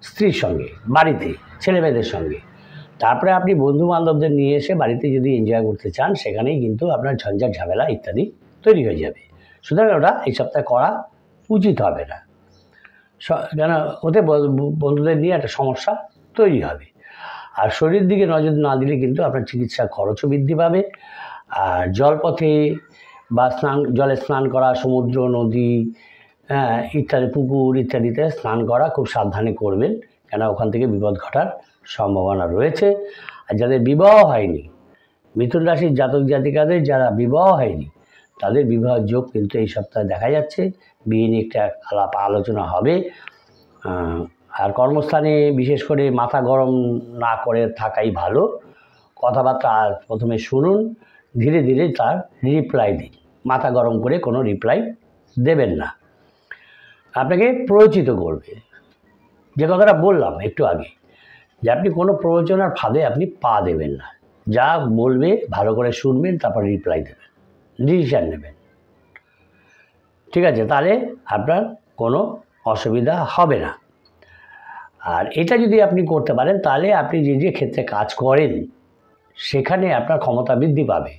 স্ত্রীর সঙ্গে, বাড়িতে ছেলেমেয়েদের সঙ্গে, তারপরে আপনি বন্ধু বান্ধবদের নিয়ে এসে বাড়িতে যদি এনজয় করতে চান, সেখানেই কিন্তু আপনার ঝঞ্ঝাট ঝামেলা ইত্যাদি তৈরি হয়ে যাবে। সুতরাং ওটা এই সপ্তাহে করা উচিত হবে না, কেন ওতে বন্ধুদের নিয়ে একটা সমস্যা তৈরি হবে। আর শরীরের দিকে নজর না দিলে কিন্তু আপনার চিকিৎসার খরচও বৃদ্ধি পাবে। আর জলপথে বা জলে স্নান করা, সমুদ্র, নদী, ইত্যাদি পুকুর ইত্যাদিতে স্নান করা খুব সাবধানে করবেন, কেন ওখান থেকে বিপদ ঘটার সম্ভাবনা রয়েছে। আর যাদের বিবাহ হয়নি, মিথুন রাশির জাতক জাতিকাদের যারা বিবাহ হয়নি, তাদের বিবাহ যোগ কিন্তু এই সপ্তাহে দেখা যাচ্ছে। বিয়ে নিয়ে একটা আলোচনা হবে। আর কর্মস্থানে বিশেষ করে মাথা গরম না করে থাকাই ভালো। কথাবার্তা প্রথমে শুনুন, ধীরে ধীরে তার রিপ্লাই দিন। মাথা গরম করে কোনো রিপ্লাই দেবেন না, আপনাকে প্ররোচিত করবে। যে কথাটা বললাম একটু আগে, যে আপনি কোনো প্ররোচনার ফাঁদে আপনি পা দেবেন না। যা বলবে ভালো করে শুনবেন, তারপর রিপ্লাই দেবেন, ডিসিশান নেবেন, ঠিক আছে? তাহলে আপনার কোনো অসুবিধা হবে না। আর এটা যদি আপনি করতে পারেন, তাহলে আপনি যে যে ক্ষেত্রে কাজ করেন সেখানে আপনার ক্ষমতা বৃদ্ধি পাবে,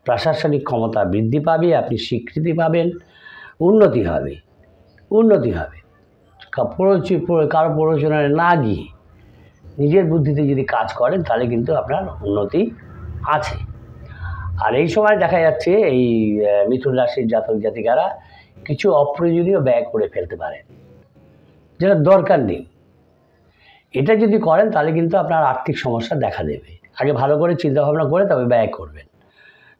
প্রশাসনিক ক্ষমতা বৃদ্ধি পাবে, আপনি স্বীকৃতি পাবেন, উন্নতি হবে। কারো প্ররোচনায় না গিয়ে নিজের বুদ্ধিতে যদি কাজ করেন, তাহলে কিন্তু আপনার উন্নতি আছে। আর এই সময় দেখা যাচ্ছে এই মিথুন রাশির জাতক জাতিকারা কিছু অপ্রয়োজনীয় ব্যয় করে ফেলতে পারেন, যেটা দরকার নেই। এটা যদি করেন তাহলে কিন্তু আপনার আর্থিক সমস্যা দেখা দেবে। আগে ভালো করে চিন্তাভাবনা করে তবে ব্যয় করবেন,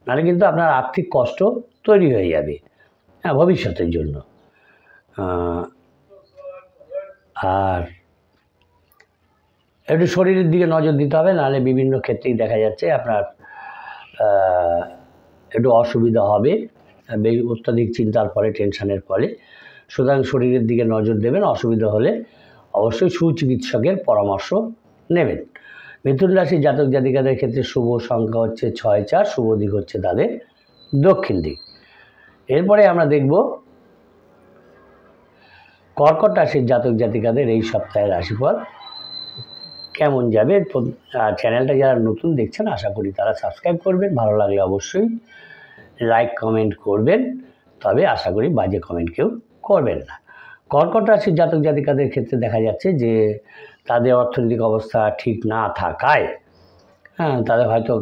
নাহলে কিন্তু আপনার আর্থিক কষ্ট তৈরি হয়ে যাবে ভবিষ্যতের জন্য। আর একটু শরীরের দিকে নজর দিতে হবে, নাহলে বিভিন্ন ক্ষেত্রেই দেখা যাচ্ছে আপনার একটু অসুবিধা হবে অত্যাধিক চিন্তার ফলে, টেনশনের ফলে। সুতরাং শরীরের দিকে নজর দেবেন। অসুবিধা হলে অবশ্যই সুচিকিৎসকের পরামর্শ নেবেন। মিথুন রাশির জাতক জাতিকাদের ক্ষেত্রে শুভ সংখ্যা হচ্ছে 6-4, শুভ দিক হচ্ছে তাদের দক্ষিণ দিক। এরপরে আমরা দেখব কর্কট রাশির জাতক জাতিকাদের এই সপ্তাহের রাশিফল কেমন যাবে। চ্যানেলটা যারা নতুন দেখছেন, আশা করি তারা সাবস্ক্রাইব করবেন, ভালো লাগলে অবশ্যই লাইক কমেন্ট করবেন, তবে আশা করি বাজে কমেন্ট কেউ করবেন না। কর্কট রাশির জাতক জাতিকাদের ক্ষেত্রে দেখা যাচ্ছে যে তাদের অর্থনৈতিক অবস্থা ঠিক না থাকায় তাদের হয়তো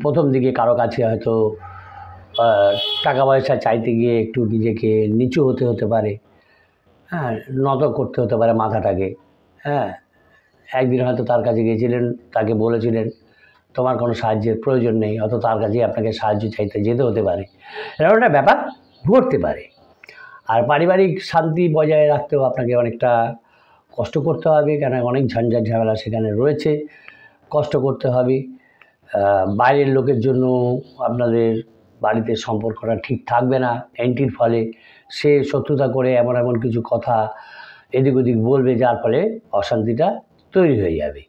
প্রথম দিকে কারো কাছে হয়তো টাকা পয়সা চাইতে গিয়ে একটু নিজেকে নিচু হতে পারে, নত করতে হতে পারে মাথাটাকে। একদিন হয়তো তার কাছে গিয়েছিলেন, তাকে বলেছিলেন তোমার কোনো সাহায্যের প্রয়োজন নেই, হয়তো তার কাছে আপনাকে সাহায্য চাইতে যেতে হতে পারে, এরকম একটা ব্যাপার ঘটতে পারে। আর পারিবারিক শান্তি বজায় রাখতেও আপনাকে অনেকটা কষ্ট করতে হবে, কেন অনেক ঝঞ্ঝাট ঝামেলা সেখানে রয়েছে। কষ্ট করতে হবে। বাইরের লোকের জন্য আপনাদের বাড়িতে সম্পর্কটা ঠিক থাকবে না, এন্ট্রির ফলে সে শত্রুতা করে এমন এমন কিছু কথা এদিক ওদিক বলবে, যার ফলে অশান্তিটা তৈরি হয়ে যাবে।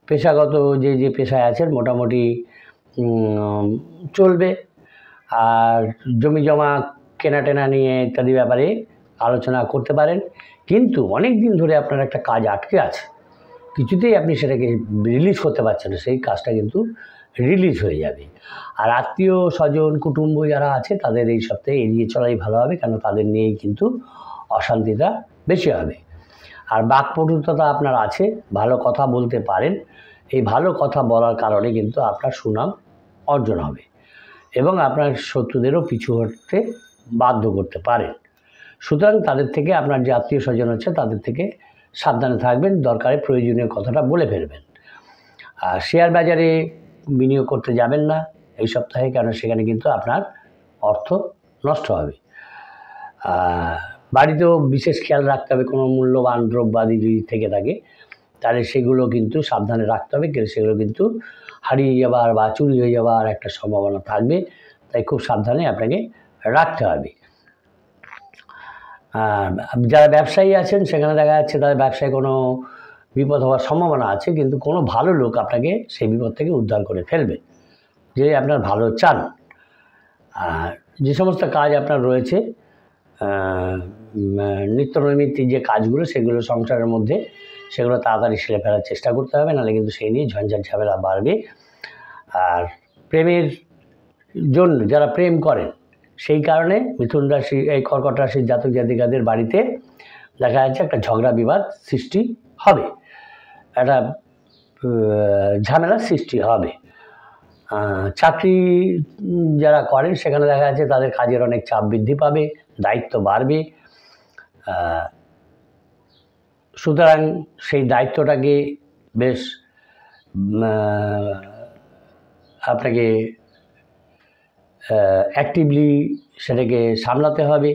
পেশাগত যে পেশায় আছেন মোটামুটি চলবে। আর জমি জমা কেনা টেনা নিয়ে ইত্যাদি ব্যাপারে আলোচনা করতে পারেন, কিন্তু অনেক দিন ধরে আপনার একটা কাজ আটকে আছে, কিছুতেই আপনি সেটাকে রিলিজ করতে পারছেন না, সেই কাজটা কিন্তু রিলিজ হয়ে যাবে। আর আত্মীয় স্বজন কুটুম্ব যারা আছে তাদের এই সপ্তাহে এড়িয়ে চলাই ভালো হবে, কেন তাদের নিয়েই কিন্তু অশান্তিটা বেশি হবে। আর বাকপটুতা আপনার আছে, ভালো কথা বলতে পারেন, এই ভালো কথা বলার কারণে কিন্তু আপনার সুনাম অর্জন হবে এবং আপনার শত্রুদেরও পিছু হটতে বাধ্য করতে পারেন। সুতরাং তাদের থেকে, আপনার যে আত্মীয় স্বজন আছে তাদের থেকে সাবধানে থাকবেন, দরকারে প্রয়োজনীয় কথাটা বলে ফেলবেন। আর শেয়ার বাজারে বিনিয়োগ করতে যাবেন না এই সপ্তাহে, কেন সেখানে কিন্তু আপনার অর্থ নষ্ট হবে। বাড়িতেও বিশেষ খেয়াল রাখতে হবে, কোনো মূল্যবান দ্রব্যাদি যদি থেকে থাকে তাহলে সেগুলো কিন্তু সাবধানে রাখতে হবে, সেগুলো কিন্তু হারিয়ে যাওয়ার বা চুরি হয়ে যাওয়ার একটা সম্ভাবনা থাকবে, তাই খুব সাবধানে আপনাকে রাখতে হবে। যারা ব্যবসায়ী আছেন সেখানে দেখা যাচ্ছে তাদের ব্যবসায় কোনো বিপদ হওয়ার সম্ভাবনা আছে, কিন্তু কোনো ভালো লোক আপনাকে সেই বিপদ থেকে উদ্ধার করে ফেলবে, যে আপনার ভালো চান। আর যে সমস্ত কাজ আপনার রয়েছে নিত্যনৈমিত্তিক যে কাজগুলো, সেগুলো সংসারের মধ্যে সেগুলো তাড়াতাড়ি সেরে ফেলার চেষ্টা করতে হবে, নাহলে কিন্তু সেই নিয়ে ঝঞ্ঝাট ঝামেলা বাড়বে। আর প্রেমের জন্য যারা প্রেম করেন, সেই কারণে মিথুন রাশি, এই কর্কট রাশির জাতক জাতিকাদের বাড়িতে দেখা যাচ্ছে একটা ঝগড়া বিবাদ সৃষ্টি হবে, একটা ঝামেলার সৃষ্টি হবে। চাকরি যারা করেন সেখানে দেখা যাচ্ছে তাদের কাজের অনেক চাপ বৃদ্ধি পাবে, দায়িত্ব বাড়বে। সুতরাং সেই দায়িত্বটাকে বেশ আপনাকে অ্যাক্টিভলি সেটাকে সামলাতে হবে।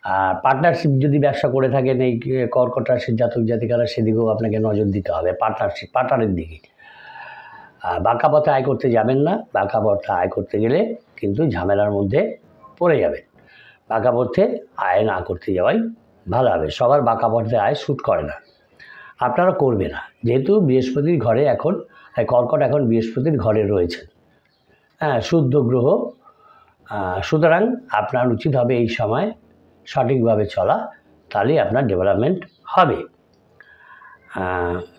আর পার্টনারশিপ যদি ব্যবসা করে থাকেন এই কর্কট রাশির জাতক জাতিকারা, সেদিকেও আপনাকে নজর দিতে হবে, পার্টনারের দিকে। বাঁকা পথে আয় করতে যাবেন না, বাঁকা পথে আয় করতে গেলে কিন্তু ঝামেলার মধ্যে পড়ে যাবেন। বাঁকা পথে আয় না করতে যাওয়াই ভালো হবে। সবার বাঁকা পথে আয় শ্যুট করে না, আপনারা করবে না, যেহেতু বৃহস্পতির ঘরে এখন কর্কট এখন বৃহস্পতির ঘরে রয়েছেন, শুদ্ধ গ্রহ। সুতরাং আপনার উচিত হবে এই সময় সঠিকভাবে চলা, তাহলেই আপনার ডেভেলপমেন্ট হবে।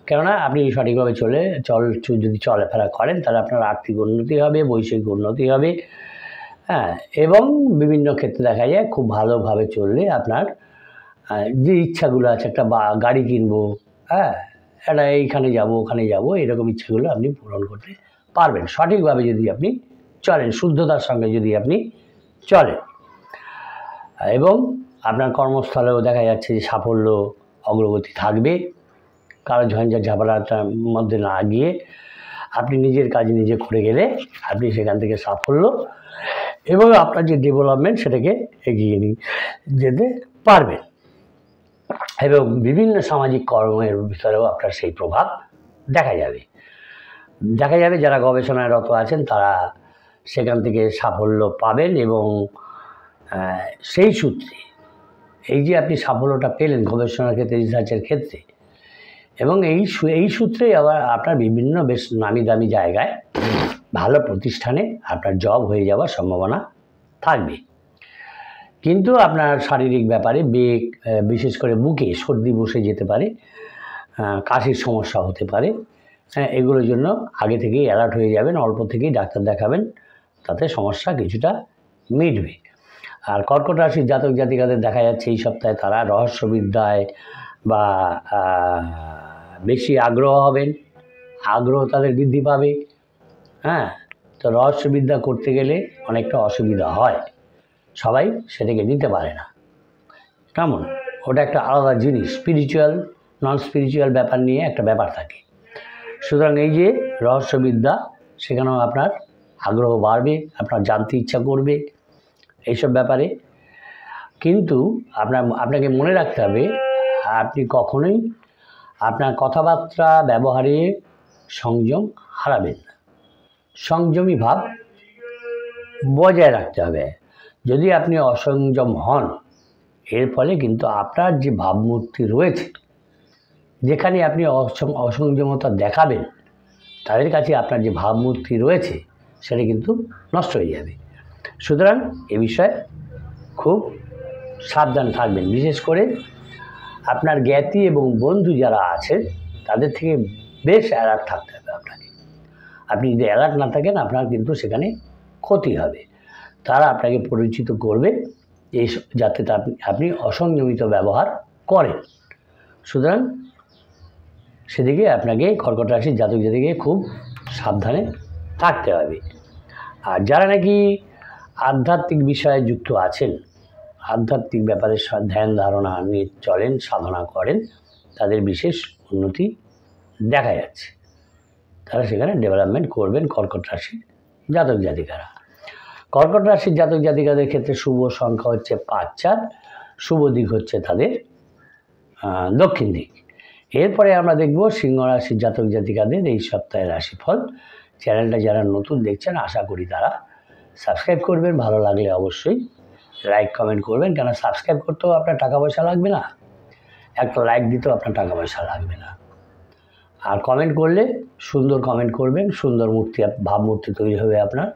কেননা আপনি সঠিকভাবে যদি চলাফেরা করেন তাহলে আপনার আর্থিক উন্নতি হবে, বৈষয়িক উন্নতি হবে, এবং বিভিন্ন ক্ষেত্রে দেখা যায় খুব ভালোভাবে চললে আপনার যে ইচ্ছাগুলো আছে, একটা গাড়ি কিনবো, একটা এইখানে যাব ওখানে যাব, এরকম ইচ্ছাগুলো আপনি পূরণ করতে পারবেন সঠিকভাবে যদি আপনি চলেন, শুদ্ধতার সঙ্গে যদি আপনি চলেন। এবং আপনার কর্মস্থলেও দেখা যাচ্ছে যে সাফল্য অগ্রগতি থাকবে, কারো ঝঞ্ঝাট ঝামেলাটার মধ্যে না গিয়ে আপনি নিজের কাজ নিজে করে গেলে আপনি সেখান থেকে সাফল্য এবং আপনার যে ডেভেলপমেন্ট সেটাকে এগিয়ে নিয়ে যেতে পারবেন। এবং বিভিন্ন সামাজিক কর্মের ভিতরেও আপনার সেই প্রভাব দেখা যাবে। যারা গবেষণারত আছেন তারা সেখান থেকে সাফল্য পাবেন এবং সেই সূত্রে এই যে আপনি সাফল্যটা পেলেন গবেষণার ক্ষেত্রে, রিসার্চের ক্ষেত্রে, এবং এই সূত্রেই আবার আপনার বিভিন্ন বেশ নামি দামি জায়গায় ভালো প্রতিষ্ঠানে আপনার জব হয়ে যাওয়ার সম্ভাবনা থাকবে। কিন্তু আপনার শারীরিক ব্যাপারে বিশেষ করে বুকে সর্দি বসে যেতে পারে, কাশির সমস্যা হতে পারে, এগুলোর জন্য আগে থেকেই অ্যালার্ট হয়ে যাবেন, অল্প থেকেই ডাক্তার দেখাবেন, তাতে সমস্যা কিছুটা মিটবে। আর কর্কট রাশির জাতক জাতিকাদের দেখা যাচ্ছে এই সপ্তাহে তারা রহস্যবিদ্যায় বা বেশি আগ্রহ হবেন, আগ্রহ তাদের বৃদ্ধি পাবে। তো রহস্যবিদ্যা করতে গেলে অনেকটা অসুবিধা হয়, সবাই সেটাকে নিতে পারে না, কেমন ওটা একটা আলাদা জিনিস, স্পিরিচুয়াল নন স্পিরিচুয়াল ব্যাপার নিয়ে একটা ব্যাপার থাকে। সুতরাং এই যে রহস্যবিদ্যা, সেখানেও আপনার আগ্রহ বাড়বে, আপনার জানতে ইচ্ছা করবে এইসব ব্যাপারে। কিন্তু আপনাকে মনে রাখতে হবে, আপনি কখনোই আপনার কথাবার্তা ব্যবহারে সংযম হারাবেন না, সংযমী ভাব বজায় রাখতে হবে। যদি আপনি অসংযম হন, এর ফলে কিন্তু আপনার যে ভাবমূর্তি রয়েছে, যেখানে আপনি অসংযমতা দেখাবেন, তাদের কাছে আপনার যে ভাবমূর্তি রয়েছে সেটা কিন্তু নষ্ট হয়ে যাবে। সুতরাং এ বিষয়ে খুব সাবধান থাকবেন। বিশেষ করে আপনার জ্ঞাতি এবং বন্ধু যারা আছেন তাদের থেকে বেশ অ্যালার্ট থাকতে হবে আপনাকে। আপনি যদি অ্যালার্ট না থাকেন, আপনার কিন্তু সেখানে ক্ষতি হবে। তারা আপনাকে পরিচিত করবে এই যাতে আপনি অসংযমিত ব্যবহার করেন। সুতরাং সেদিকে আপনাকে কর্কট রাশির জাতক জাতিকে খুব সাবধানে থাকতে হবে। আর যারা নাকি আধ্যাত্মিক বিষয়ে যুক্ত আছেন, আধ্যাত্মিক ব্যাপারে ধ্যান ধারণা নিয়ে চলেন, সাধনা করেন, তাদের বিশেষ উন্নতি দেখা যাচ্ছে। তারা সেখানে ডেভেলপমেন্ট করবেন কর্কট রাশির জাতক জাতিকারা। কর্কট রাশির জাতক জাতিকাদের ক্ষেত্রে শুভ সংখ্যা হচ্ছে 5-4, শুভ দিক হচ্ছে তাদের দক্ষিণ দিক। এরপরে আমরা দেখব সিংহ রাশির জাতক জাতিকাদের এই সপ্তাহের রাশিফল। চ্যানেলটা যারা নতুন দেখছেন, আশা করি তারা সাবস্ক্রাইব করবেন। ভালো লাগলে অবশ্যই লাইক কমেন্ট করবেন, কেন সাবস্ক্রাইব করতেও আপনার টাকা পয়সা লাগবে না, একটা লাইক দিতেও আপনার টাকা পয়সা লাগবে না। আর কমেন্ট করলে সুন্দর কমেন্ট করবেন, সুন্দর ভাবমূর্তি তৈরি হবে আপনার।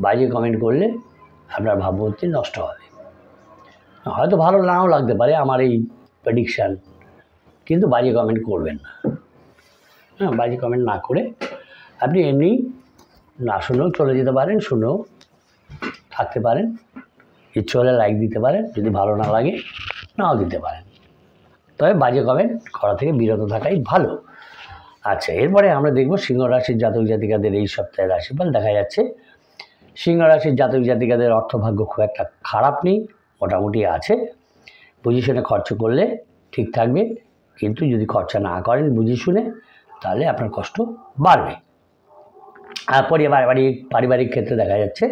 বাজে কমেন্ট করলে আপনার ভাবমূর্তি নষ্ট হবে। হয়তো ভালো নাও লাগতে পারে আমার এই প্রেডিকশান, কিন্তু বাজে কমেন্ট করবেন না। বাজে কমেন্ট না করে আপনি এমনি না শুনেও চলে যেতে পারেন, শুনেও থাকতে পারেন। ইচ্ছে হলে লাইক দিতে পারেন, যদি ভালো না লাগে নাও দিতে পারেন। তবে বাজে কমেন্ট করা থেকে বিরত থাকাই ভালো। আচ্ছা, এরপরে আমরা দেখব সিংহ রাশির জাতক জাতিকাদের এই সপ্তাহের রাশিফল। দেখা যাচ্ছে সিংহ রাশির জাতক জাতিকাদের অর্থভাগ্য খুব একটা খারাপ নেই, মোটামুটি আছে। বুঝে শুনে খরচ করলে ঠিক থাকবে, কিন্তু যদি খরচা না করেন বুঝে শুনে, তাহলে আপনার কষ্ট বাড়বে। আর পারিবারিক ক্ষেত্রে দেখা যাচ্ছে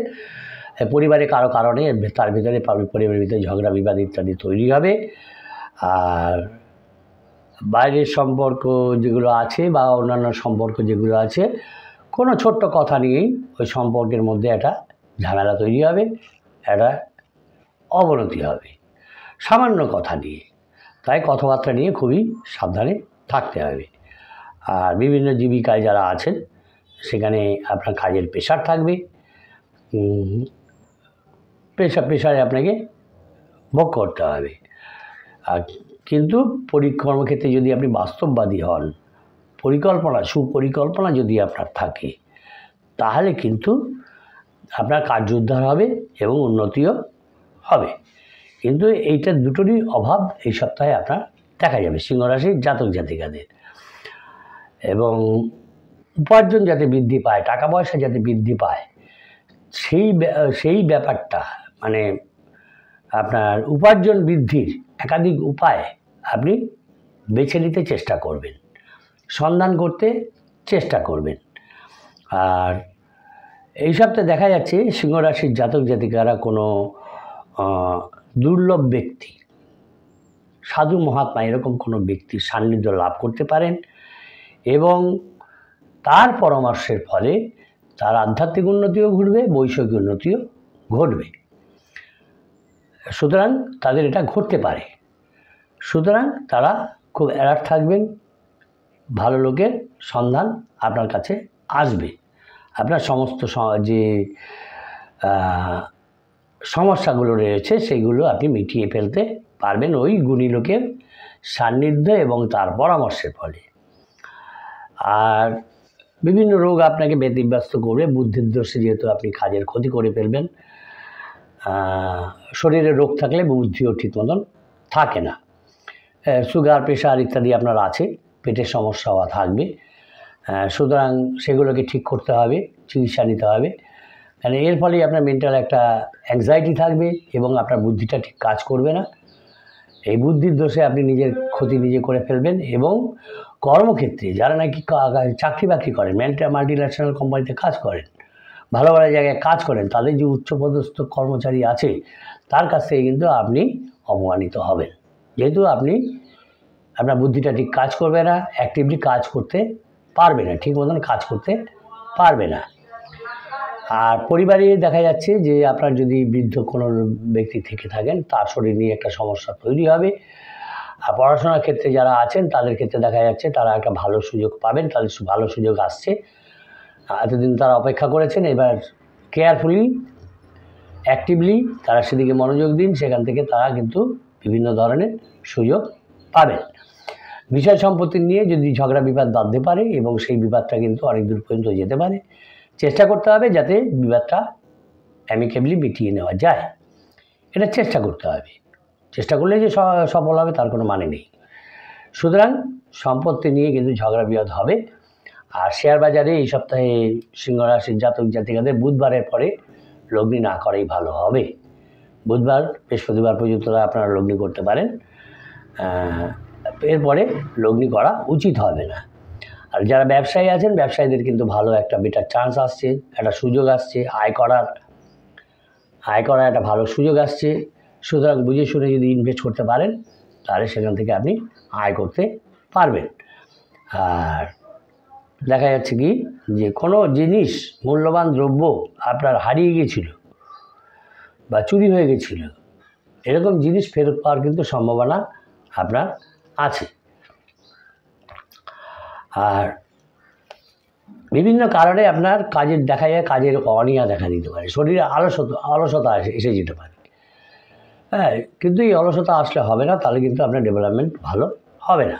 পরিবারে কারো কারণে তার ভিতরে পরিবারের ভিতরে ঝগড়া বিবাদ ইত্যাদি তৈরি হবে। আর বাইরের সম্পর্ক যেগুলো আছে বা অন্যান্য সম্পর্ক যেগুলো আছে, কোনো ছোট্ট কথা নিয়েই ওই সম্পর্কের মধ্যে একটা ঝামেলা তৈরি হবে, একটা অবনতি হবে সামান্য কথা নিয়ে। তাই কথাবার্তা নিয়ে খুবই সাবধানে থাকতে হবে। আর বিভিন্ন জীবিকায় যারা আছেন সেখানে আপনার কাজের প্রেশার থাকবে, প্রেশারে আপনাকে ভোগ করতে হবে। আর কিন্তু কর্মক্ষেত্রে যদি আপনি বাস্তববাদী হন, সুপরিকল্পনা যদি আপনার থাকে, তাহলে কিন্তু আপনার কার্য উদ্ধার হবে এবং উন্নতিও হবে। কিন্তু এইটা দুটোরই অভাব এই সপ্তাহে আপনার দেখা যাবে সিংহ রাশির জাতক জাতিকাদের। এবং উপার্জন যাতে বৃদ্ধি পায়, টাকা পয়সা যাতে বৃদ্ধি পায়, সেই ব্যাপারটা, মানে আপনার উপার্জন বৃদ্ধির একাধিক উপায় আপনি বেছে নিতে চেষ্টা করবেন, সন্ধান করতে চেষ্টা করবেন। আর এই সপ্তাহে দেখা যাচ্ছে সিংহ রাশির জাতক জাতিকারা কোনো দুর্লভ ব্যক্তি, সাধু মহাত্মা এরকম কোনো ব্যক্তির সান্নিধ্য লাভ করতে পারেন এবং তার পরামর্শের ফলে তার আধ্যাত্মিক উন্নতিও ঘটবে, বৈষয়িক উন্নতিও ঘটবে। সুতরাং তাদের এটা ঘটতে পারে। সুতরাং তারা খুব অ্যালার্ট থাকবেন। ভালো লোকের সন্ধান আপনার কাছে আসবে। আপনার সমস্ত যে সমস্যাগুলো রয়েছে সেইগুলো আপনি মিটিয়ে ফেলতে পারবেন ওই গুণী লোকের সান্নিধ্য এবং তার পরামর্শের ফলে। আর বিভিন্ন রোগ আপনাকে ব্যতিব্যস্ত করবে, বুদ্ধির দোষে যেহেতু আপনি কাজের ক্ষতি করে ফেলবেন। শরীরে রোগ থাকলে বুদ্ধিও ঠিক মতন থাকে না। সুগার, প্রেশার ইত্যাদি আপনার আছে, পেটের সমস্যাও থাকবে। সুতরাং সেগুলোকে ঠিক করতে হবে, চিকিৎসা নিতে হবে। মানে এর ফলেই আপনার মেন্টাল একটা অ্যাংজাইটি থাকবে এবং আপনার বুদ্ধিটা ঠিক কাজ করবে না। এই বুদ্ধির দোষে আপনি নিজের ক্ষতি নিজে করে ফেলবেন। এবং কর্মক্ষেত্রে যারা নাকি চাকরি বাকরি করেন, মাল্টিন্যাশনাল কোম্পানিতে কাজ করেন, ভালো ভালো জায়গায় কাজ করেন, তাদের যে উচ্চপদস্থ কর্মচারী আছে তার কাছ থেকে কিন্তু আপনি অপমানিত হবেন, যেহেতু আপনার বুদ্ধিটা ঠিক কাজ করবে না, অ্যাক্টিভলি কাজ করতে পারবে না, ঠিক মতন কাজ করতে পারবে না। আর পরিবারে দেখা যাচ্ছে যে আপনার যদি বৃদ্ধ কোনো ব্যক্তি থেকে থাকেন, তার শরীর নিয়ে একটা সমস্যা তৈরি হবে। আর পড়াশোনার ক্ষেত্রে যারা আছেন তাদের ক্ষেত্রে দেখা যাচ্ছে তারা একটা ভালো সুযোগ পাবেন, তাদের ভালো সুযোগ আসছে। এতদিন তারা অপেক্ষা করেছেন, এবার কেয়ারফুলি অ্যাক্টিভলি তারা সেদিকে মনোযোগ দিন, সেখান থেকে তারা কিন্তু বিভিন্ন ধরনের সুযোগ পাবেন। বিষয় সম্পত্তি নিয়ে যদি ঝগড়া বিবাদ বাঁধতে পারে এবং সেই বিবাদটা কিন্তু অনেক দূর পর্যন্ত যেতে পারে, চেষ্টা করতে হবে যাতে বিবাদটা অ্যামিকেবলি মিটিয়ে নেওয়া যায়, এটা চেষ্টা করতে হবে। চেষ্টা করলে যে সফল হবে তার কোনো মানে নেই। সুতরাং সম্পত্তি নিয়ে কিন্তু ঝগড়া বিবাদ হবে। আর শেয়ার বাজারে এই সপ্তাহে সিংহ রাশির জাতক জাতিকাদের বুধবারের পরে লগ্নি না করাই ভালো হবে। বুধবার বৃহস্পতিবার পর্যন্ত আপনারা লগ্নি করতে পারেন, এরপরে লগ্নি করা উচিত হবে না। আর যারা ব্যবসায়ী আছেন, ব্যবসায়ীদের কিন্তু ভালো একটা বেটার চান্স আসছে, একটা সুযোগ আসছে, আয় করার একটা ভালো সুযোগ আসছে। সুতরাং বুঝে শুনে যদি ইনভেস্ট করতে পারেন তাহলে সেখান থেকে আপনি আয় করতে পারবেন। আর দেখা যাচ্ছে কি যে কোনো জিনিস, মূল্যবান দ্রব্য আপনার হারিয়ে গেছিল বা চুরি হয়ে গেছিল, এরকম জিনিস ফেরত পাওয়ার কিন্তু সম্ভাবনা আপনার আছে। আর বিভিন্ন কারণে আপনার কাজের দেখা যায় কাজের অনীহা দেখা দিতে পারে, শরীরে অলসতা এসে যেতে পারে। কিন্তু এই অলসতা আসলে হবে না, তাহলে কিন্তু আপনার ডেভেলপমেন্ট ভালো হবে না।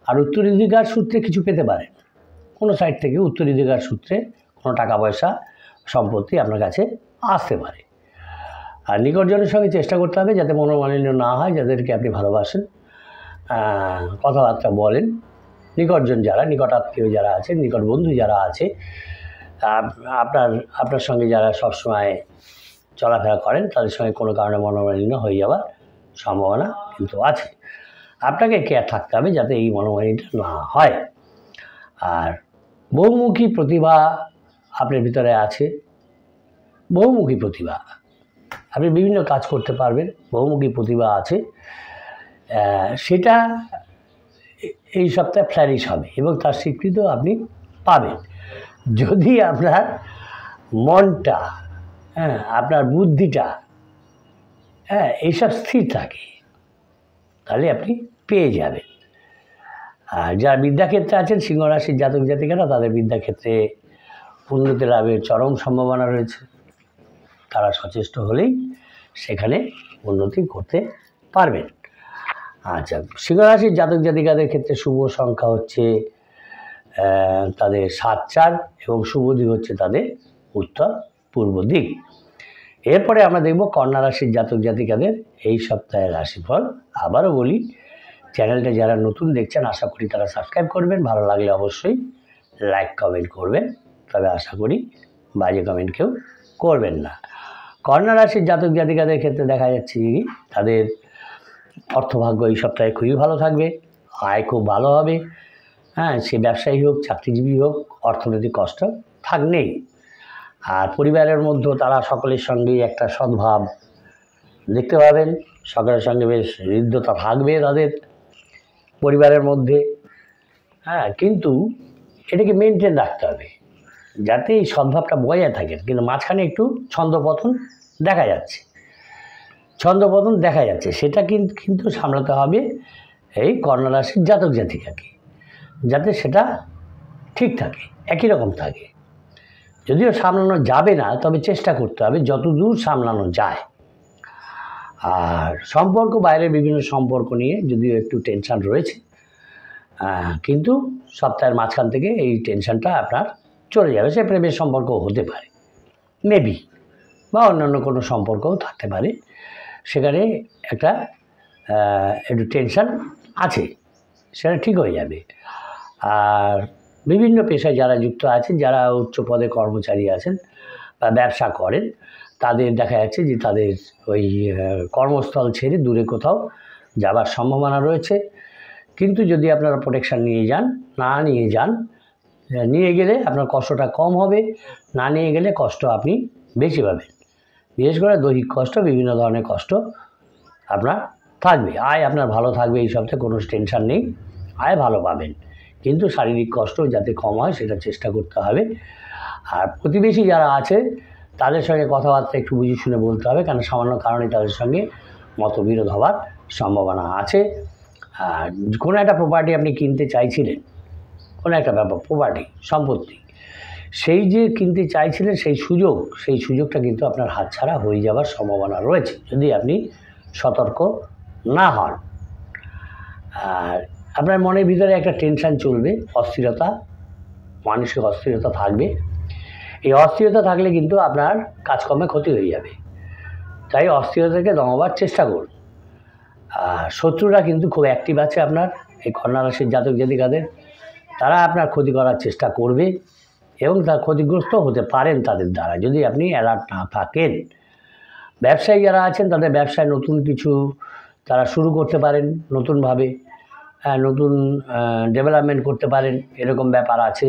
আর উত্তরাধিকার সূত্রে কিছু পেতে পারেন, কোনো সাইড থেকে উত্তরাধিকার সূত্রে কোনো টাকা পয়সা সম্পত্তি আপনার কাছে আসতে পারে। আর নিকটজনের সঙ্গে চেষ্টা করতে হবে যাতে মনোমালিন্য না হয়, যাদেরকে আপনি ভালোবাসেন, কথাবার্তা বলেন। নিকটজন যারা, নিকটাত্মীয় যারা আছে, নিকট বন্ধু যারা আছে, আপনার সঙ্গে যারা সবসময় চলাফেরা করেন, তাদের সঙ্গে কোনো কারণে মনোমালিন্য হয়ে যাওয়ার সম্ভাবনা কিন্তু আছে। আপনাকে কেয়ার থাকতে হবে যাতে এই মনোমালিন্যটা না হয়। আর বহুমুখী প্রতিভা আপনার ভিতরে আছে, বহুমুখী প্রতিভা, আপনি বিভিন্ন কাজ করতে পারবেন, বহুমুখী প্রতিভা আছে, সেটা এই সপ্তাহে ফ্লারিশ হবে এবং তার স্বীকৃতিও আপনি পাবেন। যদি আপনার মনটা, আপনার বুদ্ধিটা, এইসব স্থির থাকে তাহলে আপনি পেয়ে যাবেন। আর যারা বিদ্যাক্ষেত্রে আছেন, সিংহ রাশির জাতক জাতিকারা, তাদের বিদ্যাক্ষেত্রে উন্নতি লাভের চরম সম্ভাবনা রয়েছে। তারা সচেষ্ট হলেই সেখানে উন্নতি করতে পারবেন। আচ্ছা, সিংহ রাশির জাতক জাতিকাদের ক্ষেত্রে শুভ সংখ্যা হচ্ছে তাদের 7-4 এবং শুভ দিক হচ্ছে তাদের উত্তর পূর্ব দিক। এরপরে আমরা দেখব কন্যা রাশির জাতক জাতিকাদের এই সপ্তাহের রাশিফল। আবারও বলি, চ্যানেলটা যারা নতুন দেখছেন আশা করি তারা সাবস্ক্রাইব করবেন, ভালো লাগলে অবশ্যই লাইক কমেন্ট করবেন, তবে আশা করি বাজে কমেন্ট কেউ করবেন না। কন্যা রাশির জাতক জাতিকাদের ক্ষেত্রে দেখা যাচ্ছে কি তাদের অর্থভাগ্য এই সপ্তাহে খুবই ভালো থাকবে, আয় খুব ভালো হবে। সে ব্যবসায়ী হোক, চাকরিজীবী হোক, অর্থনৈতিক কষ্ট নেই। আর পরিবারের মধ্যেও তারা সকলের সঙ্গেই একটা সদ্ভাব দেখতে পাবেন, সকলের সঙ্গে বেশ হৃদ্যতা থাকবে তাদের পরিবারের মধ্যে। কিন্তু এটাকে মেনটেন রাখতে হবে যাতে এই সদ্ভাবটা বজায় থাকে, কিন্তু মাঝখানে একটু ছন্দপতন দেখা যাচ্ছে, সেটা কিন্তু সামলাতে হবে এই কন্যা রাশির জাতক জাতিকাকে, যাতে সেটা ঠিক থাকে, একই রকম থাকে। যদিও সামলানো যাবে না, তবে চেষ্টা করতে হবে যতদূর সামলানো যায়। আর সম্পর্ক, বাইরের বিভিন্ন সম্পর্ক নিয়ে যদিও একটু টেনশান রয়েছে, কিন্তু সপ্তাহের মাঝখান থেকে এই টেনশানটা আপনার চলে যাবে। সে প্রেমের সম্পর্ক হতে পারে, মেবি, বা অন্যান্য কোনো সম্পর্কও থাকতে পারে, সেখানে একটু টেনশান আছে, সেটা ঠিক হয়ে যাবে। আর বিভিন্ন পেশায় যারা যুক্ত আছেন, যারা উচ্চ পদে কর্মচারী আছেন বা ব্যবসা করেন, তাদের দেখা যাচ্ছে যে তাদের ওই কর্মস্থল ছেড়ে দূরে কোথাও যাবার সম্ভাবনা রয়েছে। কিন্তু যদি আপনারা প্রোটেকশান নিয়ে গেলে আপনার কষ্টটা কম হবে, না নিয়ে গেলে কষ্ট আপনি বেশি পাবেন। বিশেষ করে দৈহিক কষ্ট, বিভিন্ন ধরনের কষ্ট আপনার থাকবে। আয় আপনার ভালো থাকবে, এই সপ্তাহে কোনো টেনশান নেই, আয় ভালো পাবেন। কিন্তু শারীরিক কষ্ট যাতে কম হয় সেটা চেষ্টা করতে হবে। আর প্রতিবেশী যারা আছে তাদের সঙ্গে কথাবার্তা একটু বুঝে শুনে বলতে হবে, কারণ সামান্য কারণে তাদের সঙ্গে মতবিরোধ হওয়ার সম্ভাবনা আছে। আর কোনো একটা প্রপার্টি আপনি কিনতে চাইছিলেন, কোনো একটা ব্যাপার প্রপার্টি সম্পত্তি, সেই যে কিনতে চাইছিলেন সেই সুযোগটা কিন্তু আপনার হাতছাড়া হয়ে যাওয়ার সম্ভাবনা রয়েছে যদি আপনি সতর্ক না হন। আর আপনার মনের ভিতরে একটা টেনশান চলবে, অস্থিরতা, মানসিক অস্থিরতা থাকবে। এই অস্থিরতা থাকলে কিন্তু আপনার কাজকর্মে ক্ষতি হয়ে যাবে, তাই অস্থিরতাকে দমাবার চেষ্টা করুন। আর শত্রুরা কিন্তু খুব অ্যাক্টিভ আছে আপনার এই কন্যা রাশির জাতক জাতিকাদের, তারা আপনার ক্ষতি করার চেষ্টা করবে এবং তার ক্ষতিগ্রস্ত হতে পারেন তাদের দ্বারা যদি আপনি অ্যালার্ট না থাকেন। ব্যবসায়ী যারা আছেন তাদের ব্যবসায় নতুন কিছু তারা শুরু করতে পারেন, নতুনভাবে নতুন ডেভেলপমেন্ট করতে পারেন, এরকম ব্যাপার আছে।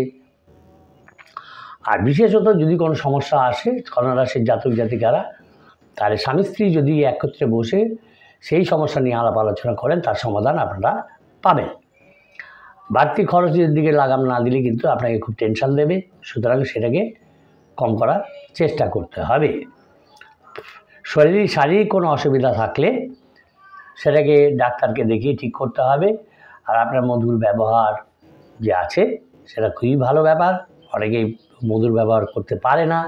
আর বিশেষত যদি কোনো সমস্যা আসে কন্যা রাশির জাতক জাতিকারা, তাহলে স্বামী স্ত্রী যদি একত্রে বসে সেই সমস্যা নিয়ে আলাপ আলোচনা করেন তার সমাধান আপনারা পাবেন। বাড়তি খরচের দিকে লাগাম না দিলে কিন্তু আপনাকে খুব টেনশন দেবে, সুতরাং সেটাকে কম করার চেষ্টা করতে হবে। শারীরিক কোনো অসুবিধা থাকলে সেটাকে ডাক্তারকে দেখিয়ে ঠিক করতে হবে। আর আপনার মধুর ব্যবহার যে আছে সেটা খুবই ভালো ব্যাপার, অনেকেই মধুর ব্যবহার করতে পারে না,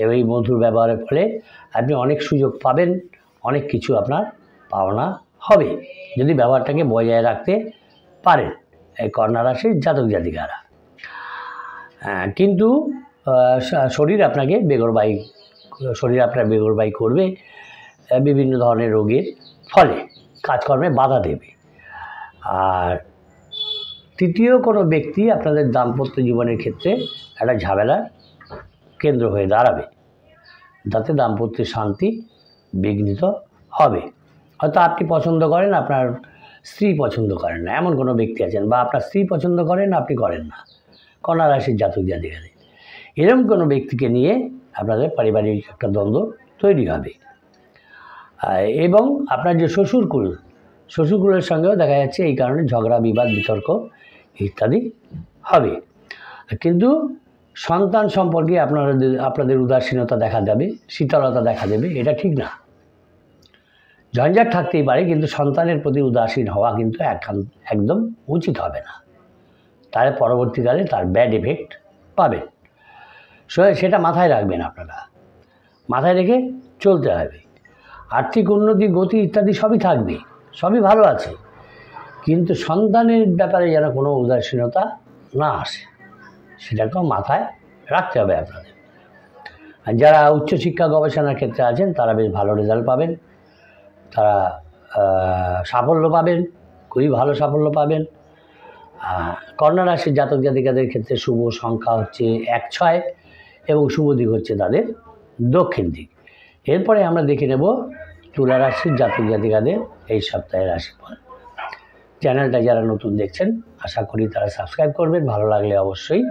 এবং এই মধুর ব্যবহারের ফলে আপনি অনেক সুযোগ পাবেন, অনেক কিছু আপনার পাওনা হবে যদি ব্যবহারটাকে বজায় রাখতে পারেন এই কন্যা রাশির জাতক জাতিকারা। কিন্তু শরীর আপনার বেগরবাই করবে বিভিন্ন ধরনের রোগের ফলে, কাজকর্মে বাধা দেবে। আর তৃতীয় কোনো ব্যক্তি আপনাদের দাম্পত্য জীবনের ক্ষেত্রে একটা ঝামেলার কেন্দ্র হয়ে দাঁড়াবে, যাতে দাম্পত্যের শান্তি বিঘ্নিত হবে। হয়তো আপনি পছন্দ করেন, আপনার স্ত্রী পছন্দ করেন না, এমন কোনো ব্যক্তি আছেন, বা আপনার স্ত্রী পছন্দ করেন আপনি করেন না, কন্যা রাশির জাতক জাতিকাদের এরকম কোনো ব্যক্তিকে নিয়ে আপনাদের পারিবারিক একটা দ্বন্দ্ব তৈরি হবে। এবং আপনার যে শ্বশুরকুলের সঙ্গেও দেখা যাচ্ছে এই কারণে ঝগড়া, বিবাদ, বিতর্ক ইত্যাদি হবে। কিন্তু সন্তান সম্পর্কে আপনাদের উদাসীনতা দেখা যাবে, শীতলতা দেখা দেবে, এটা ঠিক না। ঝঞ্ঝাট থাকতেই পারে, কিন্তু সন্তানের প্রতি উদাসীন হওয়া কিন্তু একদম উচিত হবে না, তাহলে পরবর্তীকালে তার ব্যাড এফেক্ট পাবেন। সেটা মাথায় রাখবেন, আপনারা মাথায় রেখে চলতে হবে। আর্থিক উন্নতি, গতি ইত্যাদি সবই থাকবে, সবই ভালো আছে, কিন্তু সন্তানের ব্যাপারে যেন কোনো উদাসীনতা না আসে, সেটাকেও মাথায় রাখতে হবে আপনাদের। আর যারা উচ্চশিক্ষা গবেষণার ক্ষেত্রে আছেন তারা বেশ ভালো রেজাল্ট পাবেন, তারা সাফল্য পাবেন, খুবই ভালো সাফল্য পাবেন। কন্যা রাশির জাতক জাতিকাদের ক্ষেত্রে শুভ সংখ্যা হচ্ছে 1-6 এবং শুভ দিক হচ্ছে তাদের দক্ষিণ দিক। এরপরে আমরা দেখে নেব তুলা রাশির জাতক জাতিকাদের এই সপ্তাহের রাশিফল। চ্যানেলটা যারা নতুন দেখছেন আশা করি তারা সাবস্ক্রাইব করবেন, ভালো লাগলে অবশ্যই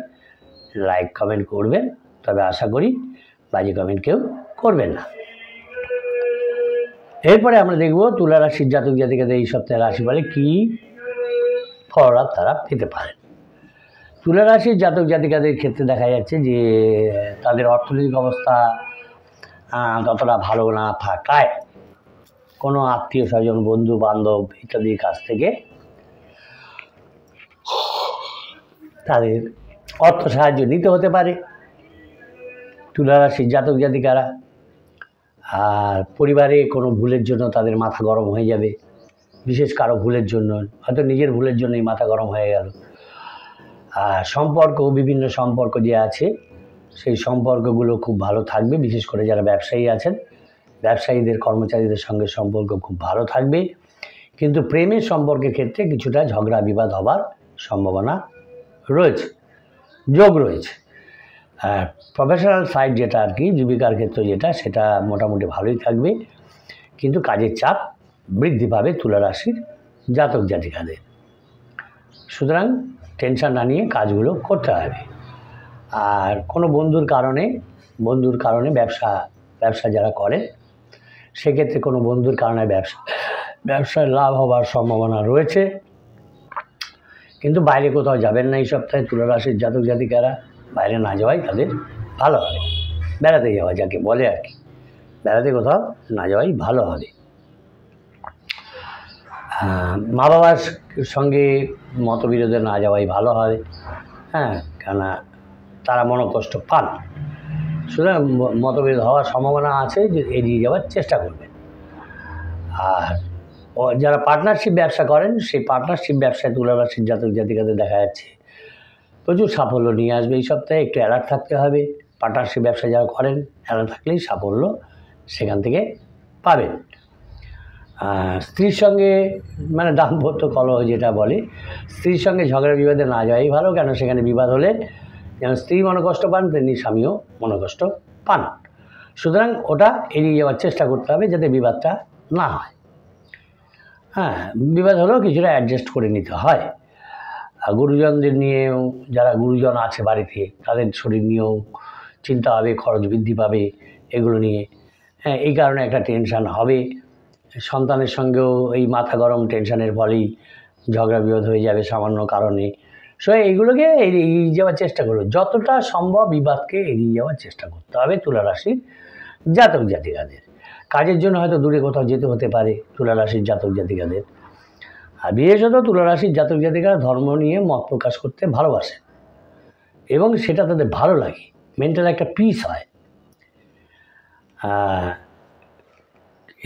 লাইক কমেন্ট করবেন, তবে আশা করি বাজে কমেন্ট কেউ করবেন না। এরপরে আমরা দেখব তুলা রাশির জাতক জাতিকাদের এই সপ্তাহের রাশিফলে কী ফললাভ তারা পেতে পারেন। তুলা রাশির জাতক জাতিকাদের ক্ষেত্রে দেখা যাচ্ছে যে তাদের অর্থনৈতিক অবস্থা ততটা ভালো না থাকায় কোনো আত্মীয় স্বজন, বন্ধু বান্ধব ইত্যাদির কাছ থেকে তাদের অর্থ সাহায্য নিতে হতে পারে তুলা রাশির জাতক জাতিকারা। আর পরিবারে কোনো ভুলের জন্য তাদের মাথা গরম হয়ে যাবে, বিশেষ কারো ভুলের জন্য, হয়তো নিজের ভুলের জন্যই মাথা গরম হয়ে গেল। আর বিভিন্ন সম্পর্ক যে আছে সেই সম্পর্কগুলো খুব ভালো থাকবে, বিশেষ করে যারা ব্যবসায়ী আছেন ব্যবসায়ীদের কর্মচারীদের সঙ্গে সম্পর্ক খুব ভালো থাকবে, কিন্তু প্রেমের সম্পর্কের ক্ষেত্রে কিছুটা ঝগড়া বিবাদ হবার সম্ভাবনা রয়েছে, যোগ রয়েছে। আর প্রফেশনাল সাইড যেটা আর কি, জীবিকার ক্ষেত্রে যেটা, সেটা মোটামুটি ভালোই থাকবে, কিন্তু কাজের চাপ বৃদ্ধি পাবে তুলা রাশির জাতক জাতিকাদের। সুতরাং টেনশন না নিয়ে কাজগুলো করতে হবে। আর কোনো বন্ধুর কারণে ব্যবসা যারা করে সেক্ষেত্রে কোনো বন্ধুর কারণে ব্যবসায় লাভ হবার সম্ভাবনা রয়েছে, কিন্তু বাইরে কোথাও যাবেন না এই সপ্তাহে তুলা রাশির জাতক জাতিকারা, বাইরে না যাওয়াই তাদের ভালো হবে। বেড়াতে যাওয়া যাকে বলে আর কি, বেড়াতে কোথাও না যাওয়াই ভালো হবে। মা বাবার সঙ্গে মতবিরোধে না যাওয়াই ভালো হয়। কেননা তারা মনোকষ্ট পান, সুতরাং মতভেদ হওয়ার সম্ভাবনা আছে, যে এড়িয়ে যাওয়ার চেষ্টা করবেন। আর যারা পার্টনারশিপ ব্যবসা করেন, সেই পার্টনারশিপ ব্যবসায় তুলা রাশির জাতক জাতিকাদের দেখা যাচ্ছে প্রচুর সাফল্য নিয়ে আসবে এই সপ্তাহে। একটু অ্যালার্ট থাকতে হবে। পার্টনারশিপ ব্যবসা যারা করেন, অ্যালার্ট থাকলেই সাফল্য সেখান থেকে পাবেন। স্ত্রীর সঙ্গে মানে দাম্পত্য কলহ যেটা বলে, স্ত্রীর সঙ্গে ঝগড়া বিবাদে না যাওয়াই ভালো। কেন সেখানে বিবাদ হলে যেন স্ত্রী মনোকষ্ট পান, তেমনি স্বামীও মনোকষ্ট পান। সুতরাং ওটা এড়িয়ে যাওয়ার চেষ্টা করতে হবে যাতে বিবাদটা না হয়। বিবাদ হলেও কিছুটা অ্যাডজাস্ট করে নিতে হয়। গুরুজনদের নিয়েও, যারা গুরুজন আছে বাড়িতে, তাদের শরীর নিয়েও চিন্তা হবে, খরচ বৃদ্ধি পাবে এগুলো নিয়ে। এই কারণে একটা টেনশান হবে। সন্তানের সঙ্গেও এই মাথা গরম টেনশানের ফলেই ঝগড়া বিবাদ হয়ে যাবে সামান্য কারণে। সো এইগুলোকে এড়িয়ে যাওয়ার চেষ্টা করবে, যতটা সম্ভব বিবাদকে এড়িয়ে যাওয়ার চেষ্টা করতে হবে তুলা রাশির জাতক জাতিকাদের। কাজের জন্য হয়তো দূরে কোথাও যেতে হতে পারে তুলা রাশির জাতক জাতিকাদের। আর বিশেষত তুলা রাশির জাতক জাতিকারা ধর্ম নিয়ে মত প্রকাশ করতে ভালোবাসেন এবং সেটা তাদের ভালো লাগে, মেন্টাল একটা পিস হয়।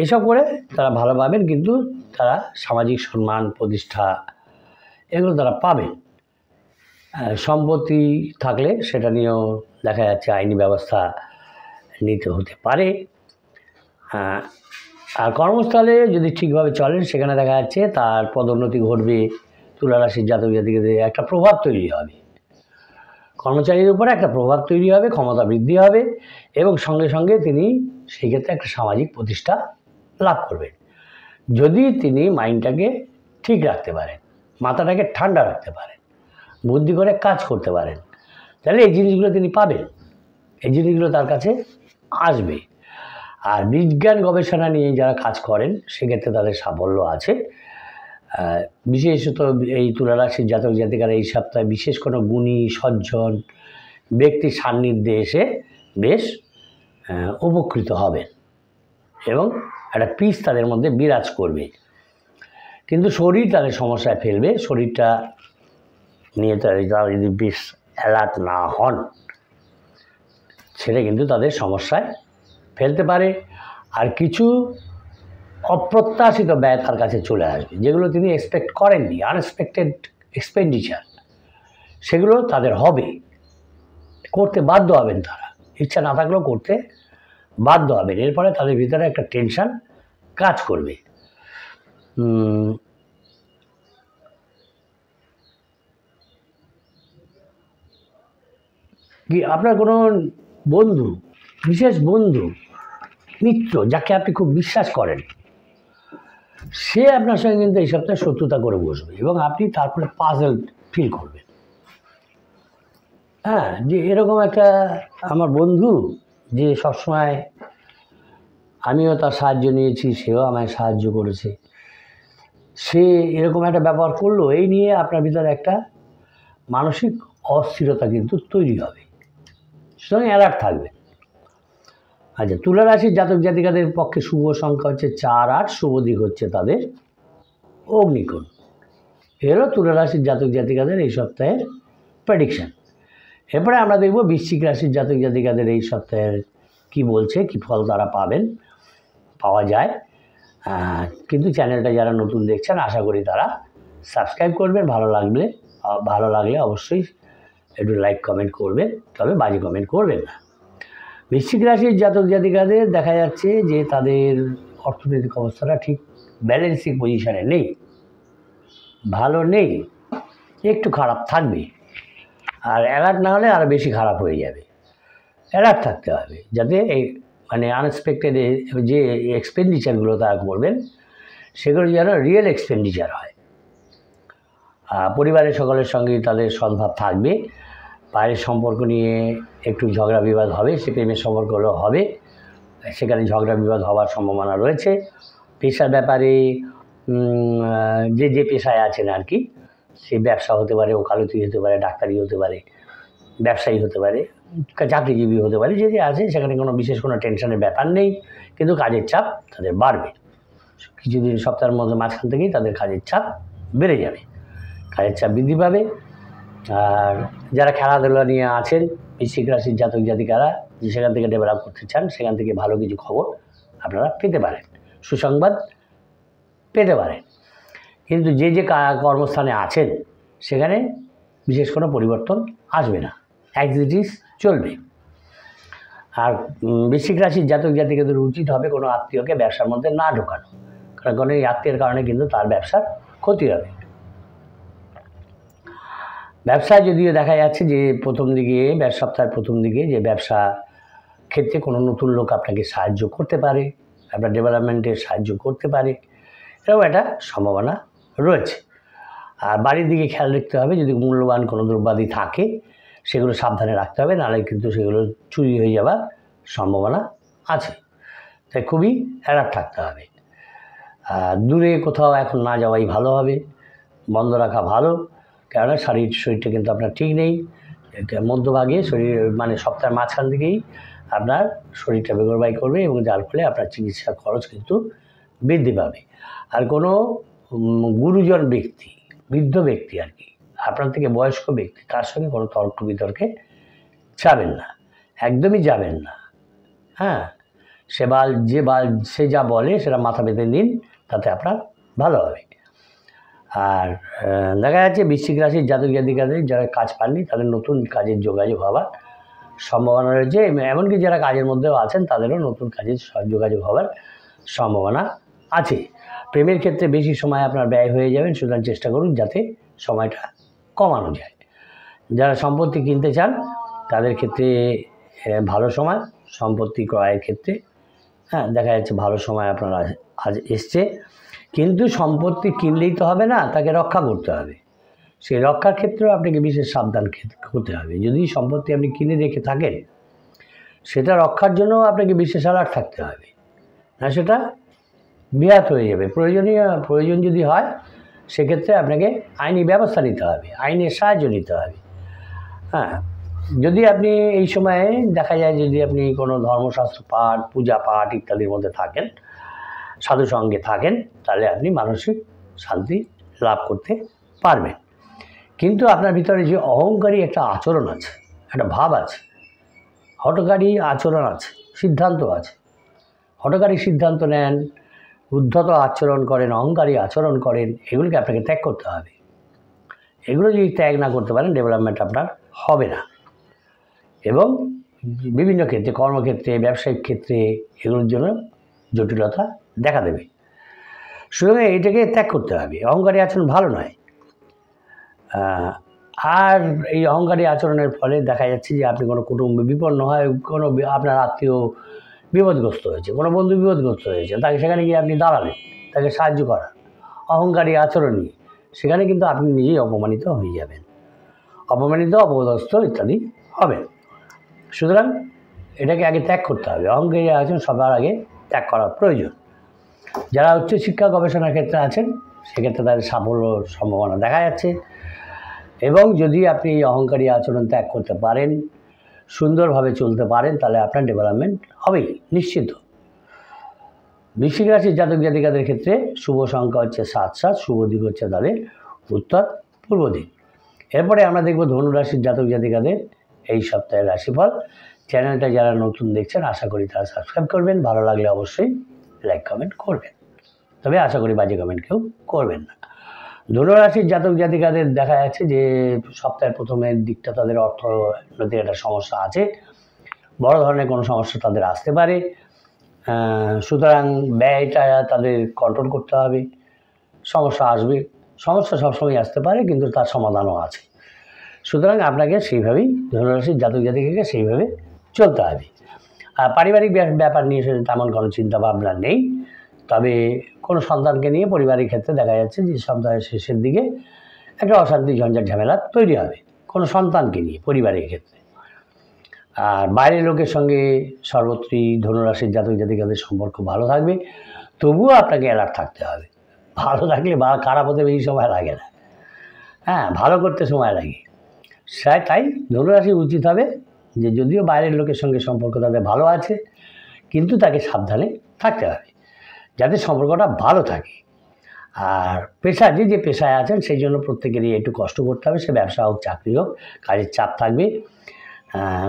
এসব করে তারা ভালো পাবেন, কিন্তু তারা সামাজিক সম্মান প্রতিষ্ঠা এগুলো তারা পাবেন। সম্পত্তি থাকলে সেটা নিয়েও দেখা যাচ্ছে আইনি ব্যবস্থা নিতে হতে পারে। আর কর্মস্থলে যদি ঠিকভাবে চলেন, সেখানে দেখা যাচ্ছে তার পদোন্নতি ঘটবে। তুলা রাশির জাতক জাতিকাদের একটা প্রভাব তৈরি হবে, কর্মচারীর উপরে একটা প্রভাব তৈরি হবে, ক্ষমতা বৃদ্ধি হবে এবং সঙ্গে সঙ্গে তিনি সেই ক্ষেত্রে একটা সামাজিক প্রতিষ্ঠা লাভ করবেন যদি তিনি মাইন্ডটাকে ঠিক রাখতে পারেন, মাথাটাকে ঠান্ডা রাখতে পারেন, বুদ্ধি করে কাজ করতে পারেন। তাহলে এই জিনিসগুলো তিনি পাবেন, এই জিনিসগুলো তার কাছে আসবে। আর বিজ্ঞান গবেষণা নিয়ে যারা কাজ করেন সেক্ষেত্রে তাদের সাফল্য আছে। বিশেষত এই তুলা রাশির জাতক জাতিকারা এই সপ্তাহে বিশেষ কোনো গুণী সজ্জন ব্যক্তির সান্নিধ্যে এসে বেশ উপকৃত হবেন এবং একটা পিস তাদের মধ্যে বিরাজ করবে। কিন্তু শরীর তাদের সমস্যায় ফেলবে, শরীরটা নিয়ে তারা যদি বেশ অ্যালার্ট না হন, সেটা কিন্তু তাদের সমস্যায় ফেলতে পারে। আর কিছু অপ্রত্যাশিত ব্যয় তার কাছে চলে আসবে, যেগুলো তিনি এক্সপেক্ট করেননি, আনএক্সপেক্টেড এক্সপেন্ডিচার, সেগুলো তাদের হবে, করতে বাধ্য হবেন। তারা ইচ্ছা না থাকলেও করতে বাধ্য হবেন। এরপরে তাদের ভিতরে একটা টেনশন কাজ করবে। কি আপনার কোনো বন্ধু, বিশেষ বন্ধু, মিত্র যাকে আপনি খুব বিশ্বাস করেন, সে আপনার সঙ্গে কিন্তু এই সপ্তাহে শত্রুতা করে বসবে এবং আপনি তারপরে পাজল ফিল করবেন। যে এরকম একটা আমার বন্ধু যে সবসময় আমিও তার সাহায্য নিয়েছি, সেও আমায় সাহায্য করেছে, সে এরকম একটা ব্যবহার করলো, এই নিয়ে আপনার ভিতরে একটা মানসিক অস্থিরতা কিন্তু তৈরি হবে। সুতরাং অ্যালার্ট থাকবে। আচ্ছা, তুলা রাশির জাতক জাতিকাদের পক্ষে শুভ সংখ্যা হচ্ছে 4, 8, শুভ দিক হচ্ছে তাদের অগ্নিকোণ। এরও তুলা রাশির জাতক জাতিকাদের এই সপ্তাহের প্রেডিকশান। এরপরে আমরা দেখব বৃশ্চিক রাশির জাতক জাতিকাদের এই সপ্তাহের কি বলছে, কি ফল তারা পাওয়া যায়। কিন্তু চ্যানেলটা যারা নতুন দেখছেন, আশা করি তারা সাবস্ক্রাইব করবেন। ভালো লাগলে অবশ্যই একটু লাইক কমেন্ট করবেন, তবে বাজে কমেন্ট করবেন না। বৃশ্চিক রাশির জাতক জাতিকাদের দেখা যাচ্ছে যে তাদের অর্থনৈতিক অবস্থাটা ঠিক ব্যালেন্সিং পজিশানে নেই, ভালো নেই, একটু খারাপ থাকবে। আর অ্যালার্ট না হলে আরও বেশি খারাপ হয়ে যাবে। অ্যালার্ট থাকতে হবে যাতে এই আনএক্সপেক্টেড যে এক্সপেন্ডিচারগুলো তারা করবেন সেগুলো যেন রিয়েল এক্সপেন্ডিচার হয়। পরিবারের সকলের সঙ্গে তাদের সদ্ভাব থাকবে। বাইরের সম্পর্ক নিয়ে একটু ঝগড়া বিবাদ হবে, সে প্রেমের সম্পর্কগুলো হবে, সেখানে ঝগড়া বিবাদ হওয়ার সম্ভাবনা রয়েছে। পেশার ব্যাপারে যে পেশায় আছেন আর কি, সে ব্যবসা হতে পারে, ওকালতি হতে পারে, ডাক্তারি হতে পারে, ব্যবসায়ী হতে পারে, চাকরিজীবী হতে পারে, যে আছে সেখানে কোনো বিশেষ কোনো টেনশনের ব্যাপার নেই, কিন্তু কাজের চাপ তাদের বাড়বে। কিছুদিন সপ্তাহের মধ্যে মাঝখান থেকেই তাদের কাজের চাপ বেড়ে যাবে, কাজের চাপ বৃদ্ধি পাবে। আর যারা খেলাধুলা নিয়ে আছেন, বৃশ্চিক রাশির জাতক জাতিকারা যে সেখান থেকে ডেভেলপ করতে চান, সেখান থেকে ভালো কিছু খবর আপনারা পেতে পারেন, সুসংবাদ পেতে পারেন। কিন্তু যে কর্মস্থানে আছেন সেখানে বিশেষ কোনো পরিবর্তন আসবে না, অ্যাক্টিভিটিস চলবে। আর বৃশ্চিক রাশির জাতক জাতিকাদের উচিত হবে কোনো আত্মীয়কে ব্যবসার মধ্যে না ঢোকানো, কারণ কোনো এই আত্মীয়ের কারণে কিন্তু তার ব্যবসার ক্ষতি হবে। ব্যবসায় যদিও দেখা যাচ্ছে যে সপ্তাহের প্রথম দিকে যে ব্যবসা ক্ষেত্রে কোনো নতুন লোক আপনাকে সাহায্য করতে পারে, আপনার ডেভেলপমেন্টে সাহায্য করতে পারে, এরকম একটা সম্ভাবনা রয়েছে। আর বাড়ির দিকে খেয়াল রাখতে হবে, যদি মূল্যবান কোনো দ্রব্যাদি থাকে সেগুলো সাবধানে রাখতে হবে, নাহলে কিন্তু সেগুলো চুরি হয়ে যাওয়ার সম্ভাবনা আছে, তাই খুবই অ্যালার্ট থাকতে হবে। দূরে কোথাও এখন না যাওয়াই ভালো হবে, বন্ধ রাখা ভালো, কেননা শরীরটা কিন্তু আপনার ঠিক নেই। মধ্যভাগে শরীর মানে সপ্তাহের মাঝখান থেকেই আপনার শরীরটা বেগরবাই করবে, এবং যার ফলে আপনার চিকিৎসার খরচ কিন্তু বৃদ্ধি পাবে। আর কোনো গুরুজন ব্যক্তি, বৃদ্ধ ব্যক্তি আর কি, আপনার থেকে বয়স্ক ব্যক্তি, তার সঙ্গে কোনো তর্ক বিতর্কে যাবেন না, একদমই যাবেন না। হ্যাঁ, সে যা বলে সেটা মাথা পেতে নিন, তাতে আপনার ভালো হবে। আর দেখা যাচ্ছে বৃশ্চিক রাশির জাতক জাতিকাদের যারা কাজ পাননি তাদের নতুন কাজের যোগাযোগ হওয়ার সম্ভাবনা রয়েছে, এমনকি যারা কাজের মধ্যেও আছেন তাদেরও নতুন কাজের যোগাযোগ হওয়ার সম্ভাবনা আছে। প্রেমের ক্ষেত্রে বেশি সময় আপনার ব্যয় হয়ে যাবেন, সুতরাং চেষ্টা করুন যাতে সময়টা কমানো যায়। যারা সম্পত্তি কিনতে চান তাদের ক্ষেত্রে ভালো সময়, সম্পত্তি ক্রয়ের ক্ষেত্রে দেখা যাচ্ছে ভালো সময় আপনার আজ এসছে। কিন্তু সম্পত্তি কিনলেই তো হবে না, তাকে রক্ষা করতে হবে। সেই রক্ষার ক্ষেত্রেও আপনাকে বিশেষ সাবধান হতে হবে। যদি সম্পত্তি আপনি কিনে রেখে থাকেন, সেটা রক্ষার জন্য আপনাকে বিশেষ অ্যালার্ট থাকতে হবে, না সেটা বিঘাত হয়ে যাবে। প্রয়োজন যদি হয় সেক্ষেত্রে আপনাকে আইনি ব্যবস্থা নিতে হবে, আইনের সাহায্য নিতে হবে। যদি আপনি এই সময়ে দেখা যায় যদি আপনি কোনো ধর্মশাস্ত্র পাঠ, পূজা পাঠ ইত্যাদির মধ্যে থাকেন, সাধু সঙ্গে থাকেন, তাহলে আপনি মানসিক শান্তি লাভ করতে পারবেন। কিন্তু আপনার ভিতরে যে অহংকারী একটা আচরণ আছে, একটা ভাব আছে, হঠকারী আচরণ আছে, সিদ্ধান্ত আছে, হঠকারী সিদ্ধান্ত নেন, উদ্ধত আচরণ করেন, অহংকারী আচরণ করেন, এগুলোকে আপনাকে ত্যাগ করতে হবে। এগুলো যদি ত্যাগ না করতে পারেন, ডেভেলপমেন্ট আপনার হবে না, এবং বিভিন্ন ক্ষেত্রে, কর্মক্ষেত্রে, ব্যবসায়িক ক্ষেত্রে এগুলোর জন্য জটিলতা দেখা দেবে। সুতরাং এইটাকে ত্যাগ করতে হবে। অহংকারী আচরণ ভালো নয়। আর এই অহংকারী আচরণের ফলে দেখা যাচ্ছে যে আপনি কোনো কুটুম্বে বিপন্ন হয়, কোনো আপনার আত্মীয় বিপদগ্রস্ত হয়েছে, কোনো বন্ধু বিপদগ্রস্ত হয়েছে, তাকে সেখানে গিয়ে আপনি দাঁড়ালেন, তাকে সাহায্য করা, অহংকারী আচরণ নিয়ে, সেখানে কিন্তু আপনি নিজেই অপমানিত হয়ে যাবেন, অপমানিত, অপদস্থ ইত্যাদি হবেন। সুতরাং এটাকে আগে ত্যাগ করতে হবে। অহংকারী আচরণ সবার আগে ত্যাগ করার প্রয়োজন। যারা উচ্চশিক্ষা গবেষণার ক্ষেত্রে আছেন সেক্ষেত্রে তাদের সাফল্য সম্ভাবনা দেখা যাচ্ছে, এবং যদি আপনি এই অহংকারী আচরণ ত্যাগ করতে পারেন, সুন্দরভাবে চলতে পারেন, তাহলে আপনার ডেভেলপমেন্ট হবেই নিশ্চিত। বৃশ্চিক রাশির জাতক জাতিকাদের ক্ষেত্রে শুভ সংখ্যা হচ্ছে 7, শুভ দিক হচ্ছে তাদের উত্তর পূর্ব দিক। এরপরে আমরা দেখব ধনু রাশির জাতক জাতিকাদের এই সপ্তাহের রাশিফল। চ্যানেলটা যারা নতুন দেখছেন আশা করি তারা সাবস্ক্রাইব করবেন, ভালো লাগলে অবশ্যই লাইক কমেন্ট করবেন, তবে আশা করি বাজে কমেন্ট কেউ করবেন না। ধনু রাশির জাতক জাতিকাদের দেখা যাচ্ছে যে সপ্তাহের প্রথমের দিকটা তাদের অর্থনৈতিক একটা সমস্যা আছে, বড় ধরনের কোনো সমস্যা তাদের আসতে পারে, সুতরাং ব্যয়টা তাদের কন্ট্রোল করতে হবে। সমস্যা আসবে, সমস্যা সবসময় আসতে পারে, কিন্তু তার সমাধানও আছে। সুতরাং আপনাকে সেইভাবেই ধনুরাশির জাতক জাতিকাকে সেইভাবে চলতে হবে। আর পারিবারিক ব্যাপার নিয়ে তেমন কোনো চিন্তাভাবনা নেই, তবে কোনো সন্তানকে নিয়ে পরিবারের ক্ষেত্রে দেখা যাচ্ছে যে সপ্তাহের শেষের দিকে একটা অশান্তি, ঝঞ্ঝাট, ঝামেলা তৈরি হবে কোনো সন্তানকে নিয়ে পরিবারের ক্ষেত্রে। আর বাইরের লোকের সঙ্গে সর্বত্রই ধনুরাশির জাতক জাতিকাদের সম্পর্ক ভালো থাকবে, তবুও আপনাকে অ্যালার্ট থাকতে হবে। ভালো থাকলে বা খারাপ হতে বেশি সময় লাগে না। হ্যাঁ, ভালো করতে সময় লাগে। তাই ধনুরাশি উচিত হবে যে যদিও বাইরের লোকের সঙ্গে সম্পর্ক তাদের ভালো আছে, কিন্তু তাকে সাবধানে থাকতে হবে যাতে সম্পর্কটা ভালো থাকে। আর পেশা যে পেশায় আছেন সেই জন্য প্রত্যেকেরই একটু কষ্ট করতে হবে, সে ব্যবসা হোক চাকরি হোক, কাজের চাপ থাকবে।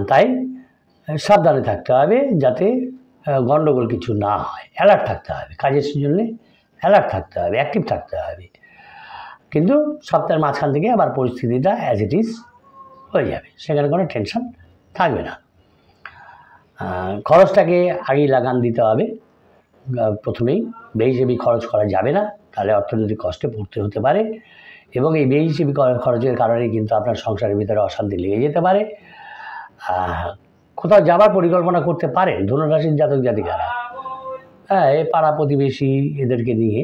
তাই সাবধানে থাকতে হবে যাতে গণ্ডগোল কিছু না হয়। অ্যালার্ট থাকতে হবে, কাজের জন্যে অ্যালার্ট থাকতে হবে, অ্যাক্টিভ থাকতে হবে। কিন্তু সপ্তাহের মাঝখান থেকে আবার পরিস্থিতিটা অ্যাজ ইট ইজ হয়ে যাবে, সেখানে কোনো টেনশন থাকবে না। খরচটাকে আগেই লাগান দিতে হবে, প্রথমেই বেহিসেবি খরচ করা যাবে না, তাহলে অর্থনৈতিক কষ্টে পড়তে হতে পারে, এবং এই বেহিসেবি খরচের কারণে কিন্তু আপনার সংসারের ভিতরে অশান্তি লেগে যেতে পারে। কোথাও যাবার পরিকল্পনা করতে পারেন ধনুরাশির জাতক জাতিকারা। হ্যাঁ, এই পাড়া প্রতিবেশী এদেরকে নিয়ে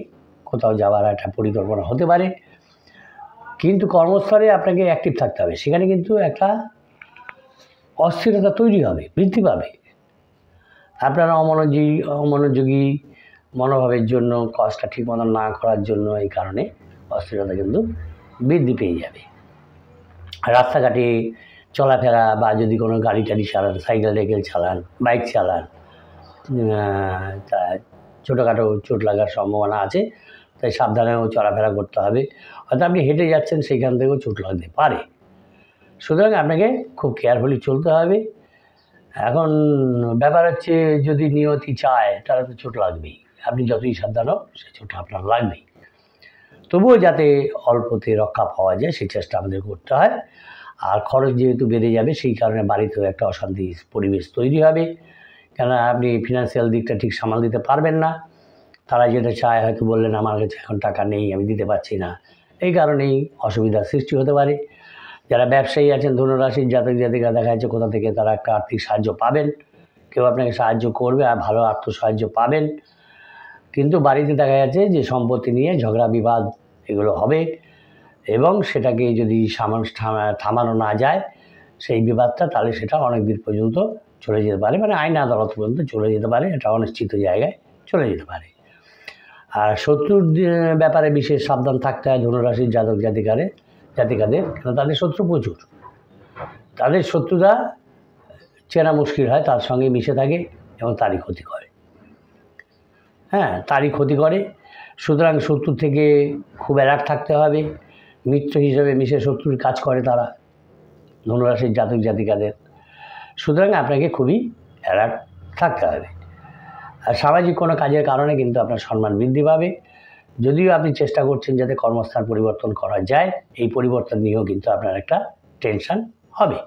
কোথাও যাওয়ার একটা পরিকল্পনা হতে পারে, কিন্তু কর্মস্থলে আপনাকে অ্যাক্টিভ থাকতে হবে। সেখানে কিন্তু একটা অস্থিরতা তৈরি হবে, বৃদ্ধি পাবে। আপনারা অমনোযোগী মনোভাবের জন্য, কাজটা ঠিক মতো না করার জন্য এই কারণে অস্থিরতা কিন্তু বৃদ্ধি পেয়ে যাবে। রাস্তাঘাটে চলাফেরা বা যদি কোনো গাড়ি টাড়ি চালান, সাইকেল টাইকেল চালান, বাইক চালান, তা ছোটোখাটো চোট লাগার সম্ভাবনা আছে, তাই সাবধানেও চলাফেরা করতে হবে। হয়তো আপনি হেঁটে যাচ্ছেন, সেইখান থেকেও চোট লাগতে পারে, সুতরাং আপনাকে খুব কেয়ারফুলি চলতে হবে। এখন ব্যাপার হচ্ছে যদি নিয়তি চায় তাহলে তো চোট লাগবেই, আপনি যতই সাবধান হোক সে চোট আপনার লাগবেই। তবুও যাতে অল্পতে রক্ষা পাওয়া যায় সেই চেষ্টা আমাদের করতে হয়। আর খরচ যেহেতু বেড়ে যাবে সেই কারণে বাড়িতেও একটা অশান্তি পরিবেশ তৈরি হবে, কেন আপনি ফিনান্সিয়াল দিকটা ঠিক সামাল দিতে পারবেন না। তারা যেটা চায় হয়তো বললেন আমার কাছে এখন টাকা নেই, আমি দিতে পারছি না, এই কারণেই অসুবিধার সৃষ্টি হতে পারে। যারা ব্যবসায়ী আছেন ধনুরাশির জাতক জাতিকা, দেখা যাচ্ছে কোথা থেকে তারা একটা আর্থিক সাহায্য পাবেন, কেউ আপনাকে সাহায্য করবে আর ভালো আর্থ সাহায্য পাবেন। কিন্তু বাড়িতে দেখা যাচ্ছে যে সম্পত্তি নিয়ে ঝগড়া বিবাদ এগুলো হবে, এবং সেটাকে যদি থামানো না যায় সেই বিবাদটা, তাহলে সেটা অনেক দিন পর্যন্ত চলে যেতে পারে, মানে আইন আদালত পর্যন্ত চলে যেতে পারে, এটা অনিশ্চিত জায়গায় চলে যেতে পারে। আর শত্রুর ব্যাপারে বিশেষ সাবধান থাকতে হয় ধনুরাশির জাতক জাতিকাদের, কেন তাদের শত্রু প্রচুর, তাদের শত্রুরা চেনা মুশকিল হয়, তার সঙ্গে মিশে থাকে এবং তারই ক্ষতি করে। হ্যাঁ, তারই ক্ষতি করে। সুতরাং শত্রুর থেকে খুব অ্যালার্ট থাকতে হবে। মিত্র হিসেবে মিশে শত্রুর কাজ করে তারা, ধনুরাশির জাতক জাতিকাদের। সুতরাং আপনাকে খুবই অ্যালার্ট থাকতে হবে। আর সামাজিক কোনো কাজের কারণে কিন্তু আপনার সম্মান বৃদ্ধি পাবে। যদিও আপনি চেষ্টা করছেন যাতে কর্মস্থান পরিবর্তন করা যায়, এই পরিবর্তন নিয়েও কিন্তু আপনার একটা টেনশন হবে।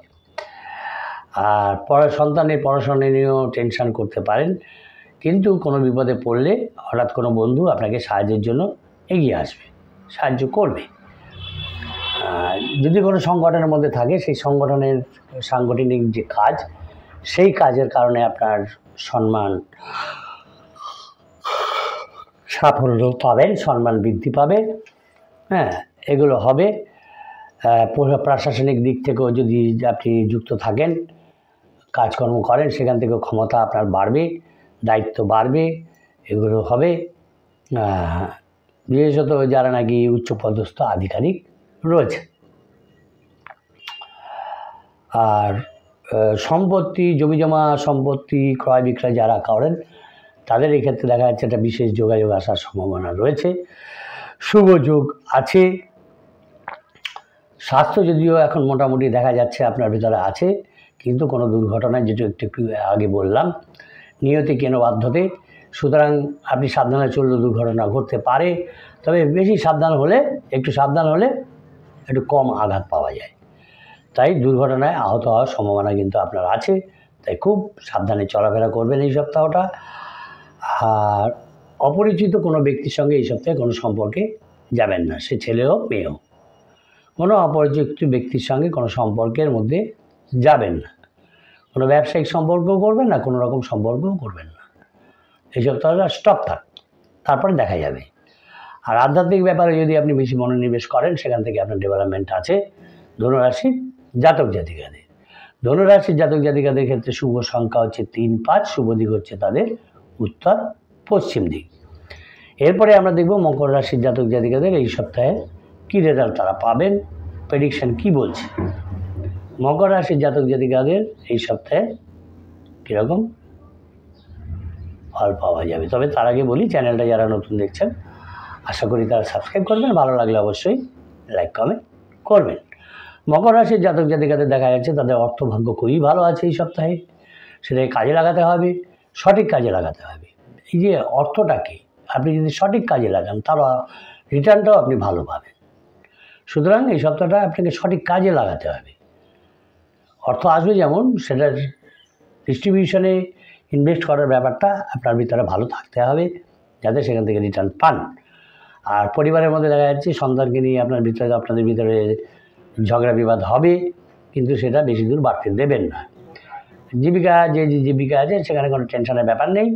আর সন্তানের পড়াশোনা নিয়েও টেনশন করতে পারেন, কিন্তু কোনো বিপদে পড়লে হঠাৎ কোনো বন্ধু আপনাকে সাহায্যের জন্য এগিয়ে আসবে, সাহায্য করবে। যদি কোনো সংগঠনের মধ্যে থাকে, সেই সংগঠনের সাংগঠনিক যে কাজ, সেই কাজের কারণে আপনার সম্মান সাফল্য পাবেন, সম্মান বৃদ্ধি পাবে। হ্যাঁ, এগুলো হবে। প্রশাসনিক দিক থেকেও যদি আপনি যুক্ত থাকেন, কাজকর্ম করেন, সেখান থেকেও ক্ষমতা আপনার বাড়বে, দায়িত্ব বাড়বে, এগুলো হবে। বিশেষত যারা নাকি উচ্চপদস্থ আধিকারিক রয়েছে। আর সম্পত্তি, জমিজমা সম্পত্তি ক্রয় বিক্রয় যারা করেন, তাদের এক্ষেত্রে দেখা যাচ্ছে একটা বিশেষ যোগাযোগ আসার সম্ভাবনা রয়েছে, শুভ যোগ আছে। স্বাস্থ্য যদিও এখন মোটামুটি দেখা যাচ্ছে আপনার ভিতরে আছে, কিন্তু কোনো দুর্ঘটনায়, যেটা একটু আগে বললাম, নিয়তি কেন বাধ্যতে, সুতরাং আপনি সাবধানে চললে দুর্ঘটনা ঘটতে পারে। তবে বেশি সাবধান হলে, একটু কম আঘাত পাওয়া যায়, তাই দুর্ঘটনায় আহত হওয়ার সম্ভাবনা কিন্তু আপনার আছে। তাই খুব সাবধানে চলাফেরা করবেন এই সপ্তাহটা। আর অপরিচিত কোনো ব্যক্তির সঙ্গে এই সপ্তাহে কোনো সম্পর্কে যাবেন না, সে ছেলে হোক মেয়ে হোক, কোনো অপরিচিত ব্যক্তির সঙ্গে কোনো সম্পর্কের মধ্যে যাবেন না। কোনো ব্যবসায়িক সম্পর্কও করবেন না, কোনো রকম সম্পর্কও করবেন না। এই সপ্তাহটা স্টপ থাক, তারপরে দেখা যাবে। আর আধ্যাত্মিক ব্যাপারে যদি আপনি বেশি মনোনিবেশ করেন, সেখান থেকে আপনার ডেভেলপমেন্ট আছে ধনুরাশির জাতক জাতিকাদের। ধনুরাশির জাতক জাতিকাদের ক্ষেত্রে শুভ সংখ্যা হচ্ছে 3, 5, শুভ দিক হচ্ছে তাদের উত্তর পশ্চিম দিক। এরপরে আমরা দেখব মকর রাশির জাতক জাতিকাদের এই সপ্তাহে কী রেজাল্ট তারা পাবেন, প্রেডিকশান কী বলছে। মকর রাশির জাতক জাতিকাদের এই সপ্তাহে কীরকম ফল পাওয়া যাবে। তবে তার আগে বলি, চ্যানেলটা যারা নতুন দেখছেন আশা করি তারা সাবস্ক্রাইব করবেন, ভালো লাগলে অবশ্যই লাইক কমেন্ট করবেন। মকর রাশির জাতক জাতিকাদের দেখা যাচ্ছে তাদের অর্থভাগ্য খুবই ভালো আছে এই সপ্তাহে, সেটাকে কাজে লাগাতে হবে, সঠিক কাজে লাগাতে হবে। এই যে অর্থটাকে আপনি যদি সঠিক কাজে লাগান তার রিটার্নটাও আপনি ভালো পাবেন। সুতরাং এই সপ্তাহটা আপনাকে সঠিক কাজে লাগাতে হবে। অর্থ আসবে যেমন, সেটার ডিস্ট্রিবিউশনে ইনভেস্ট করার ব্যাপারটা আপনার ভিতরে ভালো থাকতে হবে যাতে সেখান থেকে রিটার্ন পান। আর পরিবারের মধ্যে দেখা যাচ্ছে সন্তানকে নিয়ে আপনাদের ভিতরে ঝগড়া বিবাদ হবে, কিন্তু সেটা বেশি দূর বাড়তে দেবেন না। যে জীবিকা আছে সেখানে কোনো টেনশনের ব্যাপার নেই,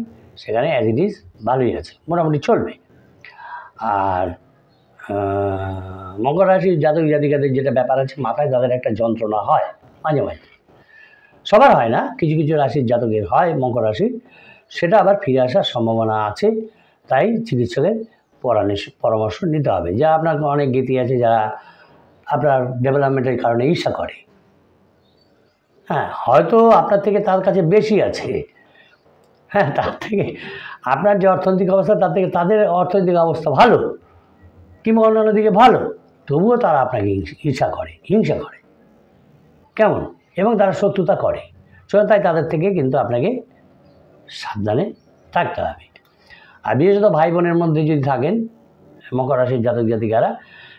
সেখানে অ্যাজ ইট ইজ ভালোই আছে, মোটামুটি চলবে। আর মকর রাশির জাতক জাতিকাদের যেটা ব্যাপার আছে, মাথায় তাদের একটা যন্ত্রণা হয় মাঝে মাঝে, সবার হয় না, কিছু কিছু রাশির জাতকের হয় মকর রাশির, সেটা আবার ফিরে আসার সম্ভাবনা আছে। তাই চিকিৎসকের পরামর্শ নিতে হবে। যা আপনার অনেক জ্ঞাতি আছে যারা আপনার ডেভেলপমেন্টের কারণে ঈর্ষা করে, হ্যাঁ হয়তো আপনার থেকে তার কাছে বেশি আছে, হ্যাঁ তার থেকে আপনার যে অর্থনৈতিক অবস্থা তার থেকে তাদের অর্থনৈতিক অবস্থা ভালো কিংবা অন্যান্য দিকে ভালো, তবুও তারা আপনাকে ঈর্ষা করে, হিংসা করে, কেমন, এবং তারা শত্রুতা করে। তাই তাদের থেকে কিন্তু আপনাকে সাবধানে থাকতে হবে। আর বিশেষত ভাই বোনের মধ্যে যদি থাকেন মকর রাশির জাতক জাতিকারা,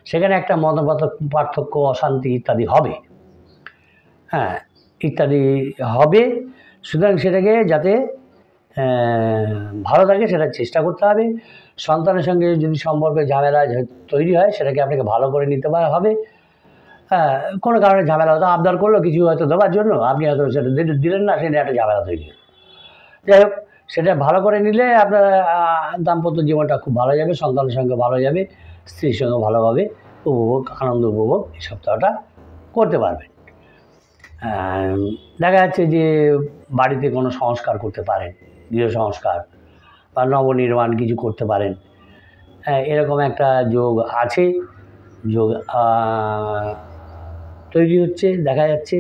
সেখানে একটা মতপার্থক্য, পার্থক্য, অশান্তি ইত্যাদি হবে, হ্যাঁ ইত্যাদি হবে। সুতরাং সেটাকে যাতে ভালো থাকে সেটা চেষ্টা করতে হবে। সন্তানের সঙ্গে যদি সম্পর্কে ঝামেলা তৈরি হয় সেটাকে আপনাকে ভালো করে নিতে হবে। হ্যাঁ, কোনো কারণে ঝামেলা হয়তো আবদার করলো কিছু হয়তো দেওয়ার জন্য, আপনি হয়তো সেটা দিলেন না, সেটা একটা ঝামেলা তৈরি হলো। যাই হোক, সেটা ভালো করে নিলে আপনার দাম্পত্য জীবনটা খুব ভালো যাবে, সন্তানের সঙ্গে ভালো যাবে, স্ত্রীর সঙ্গে ভালোভাবে আনন্দ উপভোগ এই সপ্তাহটা করতে পারবেন। দেখা যাচ্ছে যে বাড়িতে কোনো সংস্কার করতে পারেন, গৃহ সংস্কার বা নবনির্মাণ কিছু করতে পারেন, এরকম একটা যোগ আছে, যোগ তৈরি হচ্ছে দেখা যাচ্ছে।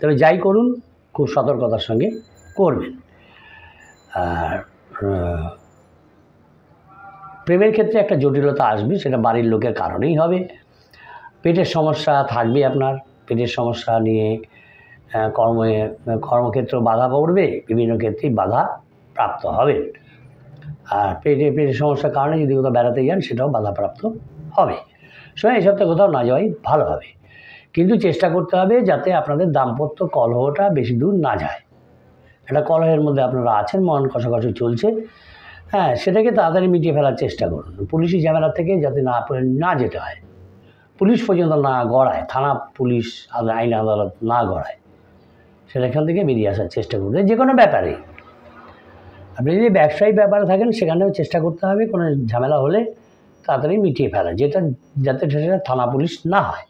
তবে যাই করুন খুব সতর্কতার সঙ্গে করবেন। আর প্রেমের ক্ষেত্রে একটা জটিলতা আসবে, সেটা বাড়ির লোকের কারণেই হবে। পেটের সমস্যা থাকবে, আপনার পেটের সমস্যা নিয়ে কর্মক্ষেত্র বাধা পড়বে, বিভিন্ন ক্ষেত্রেই বাধা প্রাপ্ত হবে। আর পেটের সমস্যার কারণে যদি কোথাও বেড়াতে যান সেটাও বাধাপ্রাপ্ত হবে। সুতরাং এই সপ্তাহে কোথাও না যাওয়াই ভালো হবে, কিন্তু চেষ্টা করতে হবে যাতে আপনাদের দাম্পত্য কলহটা বেশি দূর না যায়। একটা কলহের মধ্যে আপনারা আছেন, মন কষাকষি চলছে, হ্যাঁ সেটাকে তাড়াতাড়ি মিটিয়ে ফেলার চেষ্টা করুন। পুলিশি ঝামেলা থেকে যাতে না যেতে হয়, পুলিশ পর্যন্ত না গড়ায়, থানা পুলিশ আইন আদালত না গড়ায়, সেখান থেকে বেরিয়ে আসার চেষ্টা করবে। যে কোনো ব্যাপারে, আপনি যদি ব্যবসায়িক ব্যাপারে থাকেন সেখানেও চেষ্টা করতে হবে কোনো ঝামেলা হলে তাড়াতাড়ি মিটিয়ে ফেলা, যাতে সেটা থানা পুলিশ না হয়,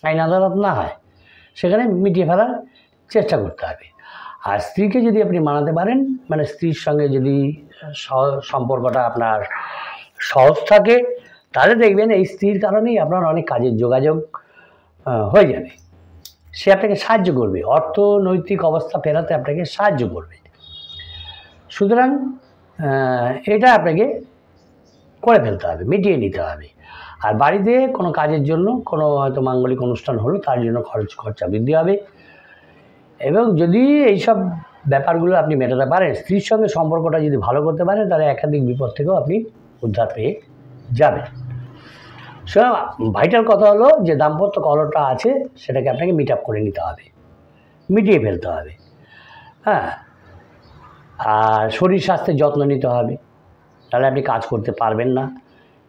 আইন আদালত না হয়, সেখানে মিটিয়ে ফেলার চেষ্টা করতে হবে। আর স্ত্রীকে যদি আপনি মানাতে পারেন, মানে স্ত্রীর সঙ্গে যদি সম্পর্কটা আপনার সহজ থাকে, তাহলে দেখবেন এই স্ত্রীর কারণেই আপনার অনেক কাজের যোগাযোগ হয়ে যাবে। সে আপনাকে সাহায্য করবে, অর্থনৈতিক অবস্থা ফেরাতে আপনাকে সাহায্য করবে। সুতরাং এটা আপনাকে করে ফেলতে হবে, মিটিয়ে নিতে হবে। আর বাড়িতে কোনো কাজের জন্য কোনো হয়তো মাঙ্গলিক অনুষ্ঠান হলো, তার জন্য খরচা বৃদ্ধি হবে। এবং যদি এইসব ব্যাপারগুলো আপনি মেটাতে পারেন, স্ত্রীর সঙ্গে সম্পর্কটা যদি ভালো করতে পারেন, তাহলে একাধিক বিপদ থেকেও আপনি উদ্ধার পেয়ে যাবেন। সুতরাং ভাইটাল কথা হলো যে দাম্পত্য কলহটা আছে সেটাকে আপনাকে মিট আপ করে নিতে হবে, মিটিয়ে ফেলতে হবে। হ্যাঁ, আর শরীর স্বাস্থ্যের যত্ন নিতে হবে, তাহলে আপনি কাজ করতে পারবেন না,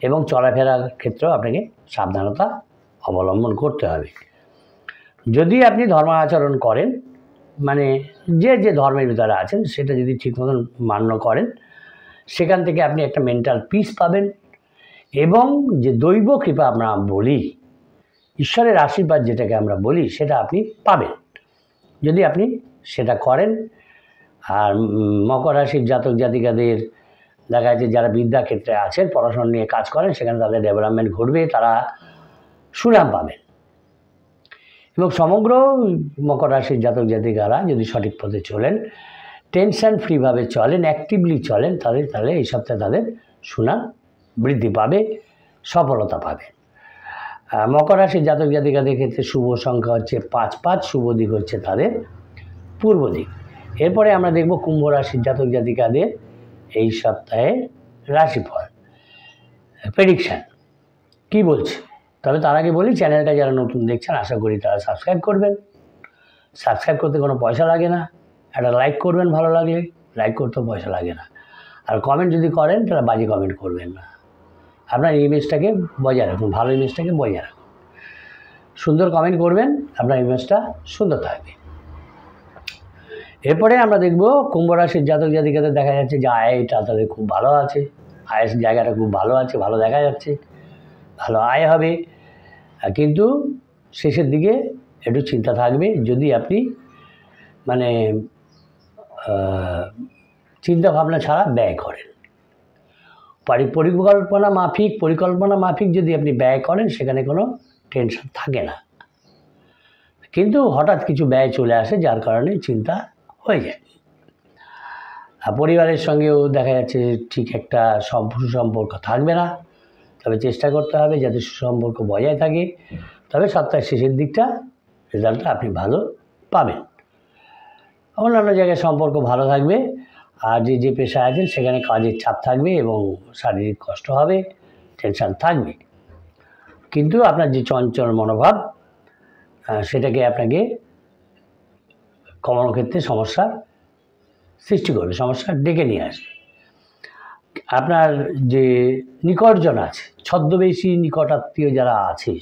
এবং চলাফেরার ক্ষেত্রেও আপনাকে সাবধানতা অবলম্বন করতে হবে। যদি আপনি ধর্ম আচরণ করেন, মানে যে ধর্মের ভিতরে আছেন সেটা যদি ঠিক মতন মান্য করেন, সেখান থেকে আপনি একটা মেন্টাল পিস পাবেন, এবং যে দৈব কৃপা আমরা বলি, ঈশ্বরের আশীর্বাদ যেটাকে আমরা বলি, সেটা আপনি পাবেন যদি আপনি সেটা করেন। আর মকর রাশির জাতক জাতিকাদের দেখা যাচ্ছে যারা বিদ্যাক্ষেত্রে আছেন, পড়াশোনা নিয়ে কাজ করেন, সেখানে তাদের ডেভেলপমেন্ট ঘটবে, তারা সুনাম পাবেন। এবং সমগ্র মকর রাশির জাতক জাতিকারা যদি সঠিক পথে চলেন, টেনশন ফ্রিভাবে চলেন, অ্যাক্টিভলি চলেন, তাহলে এই সপ্তাহে তাদের সুনাম বৃদ্ধি পাবে, সফলতা পাবে। মকর রাশির জাতক জাতিকাদের ক্ষেত্রে শুভ সংখ্যা হচ্ছে 5, শুভ দিক হচ্ছে তাদের পূর্ব দিক। এরপরে আমরা দেখব কুম্ভ রাশির জাতক জাতিকাদের এই সপ্তাহে রাশিফল প্রেডিকশান কী বলছে। তবে তার আগে বলি, চ্যানেলটা যারা নতুন দেখছেন আশা করি তারা সাবস্ক্রাইব করবেন। সাবস্ক্রাইব করতে কোনো পয়সা লাগে না, একটা লাইক করবেন, ভালো লাগলে লাইক করতেও পয়সা লাগে না। আর কমেন্ট যদি করেন তাহলে বাজে কমেন্ট করবেন না, আপনার ইমেজটাকে বজায় রাখুন, ভালো ইমেজটাকে বজায় রাখুন। সুন্দর কমেন্ট করবেন, আপনার ইমেজটা সুন্দর থাকবে। এরপরে আমরা দেখব কুম্ভ রাশির জাতক জাতিকাদের দেখা যাচ্ছে যে আয়টা তাদের খুব ভালো আছে, আয়ের জায়গাটা খুব ভালো আছে, ভালো দেখা যাচ্ছে, ভালো আয় হবে। কিন্তু শেষের দিকে একটু চিন্তা থাকবে যদি আপনি মানে চিন্তা ভাবনা ছাড়া ব্যয় করেন। পরিকল্পনা মাফিক যদি আপনি ব্যয় করেন সেখানে কোনো টেনশন থাকে না, কিন্তু হঠাৎ কিছু ব্যয় চলে আসে যার কারণে চিন্তা হয়ে যায়। পরিবারের সঙ্গেও দেখা যাচ্ছে ঠিক একটা সুসম্পর্ক থাকবে না, তবে চেষ্টা করতে হবে যাতে সুসম্পর্ক বজায় থাকে, তবে সপ্তাহের শেষের দিকটা রেজাল্টটা আপনি ভালো পাবেন। অন্যান্য জায়গায় সম্পর্ক ভালো থাকবে, আর যে পেশায় আছেন সেখানে কাজের চাপ থাকবে এবং শারীরিক কষ্ট হবে, টেনশান থাকবে। কিন্তু আপনার যে চঞ্চল মনোভাব সেটাকে আপনাকে কমানোর ক্ষেত্রে সমস্যার সৃষ্টি করবে, সমস্যা ডেকে নিয়ে আসবে। আপনার যে নিকটজন আছে, ছদ্মবেশী নিকটাত্মীয় যারা আছে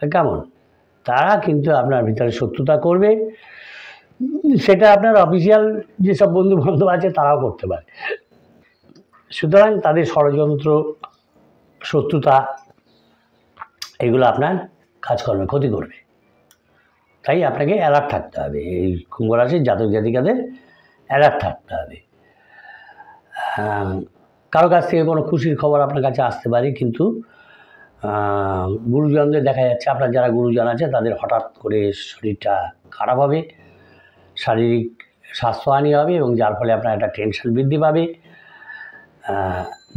কেমন, তারা কিন্তু আপনার ভিতরে শত্রুতা করবে। সেটা আপনার অফিসিয়াল যেসব বন্ধু বান্ধব আছে তারাও করতে পারে। সুতরাং তাদের ষড়যন্ত্র, শত্রুতা এগুলো আপনার কাজকর্মে ক্ষতি করবে, তাই আপনাকে অ্যালার্ট থাকতে হবে। এই কুম্ভ রাশির জাতক জাতিকাদের অ্যালার্ট থাকতে হবে। কারো কাছ থেকে কোনো খুশির খবর আপনার কাছে আসতে পারে, কিন্তু গুরুজনদের দেখা যাচ্ছে, আপনার যারা গুরুজন আছে তাদের হঠাৎ করে শরীরটা খারাপ হবে, শারীরিক স্বাস্থ্যহানি হবে এবং যার ফলে আপনার একটা টেনশন বৃদ্ধি পাবে।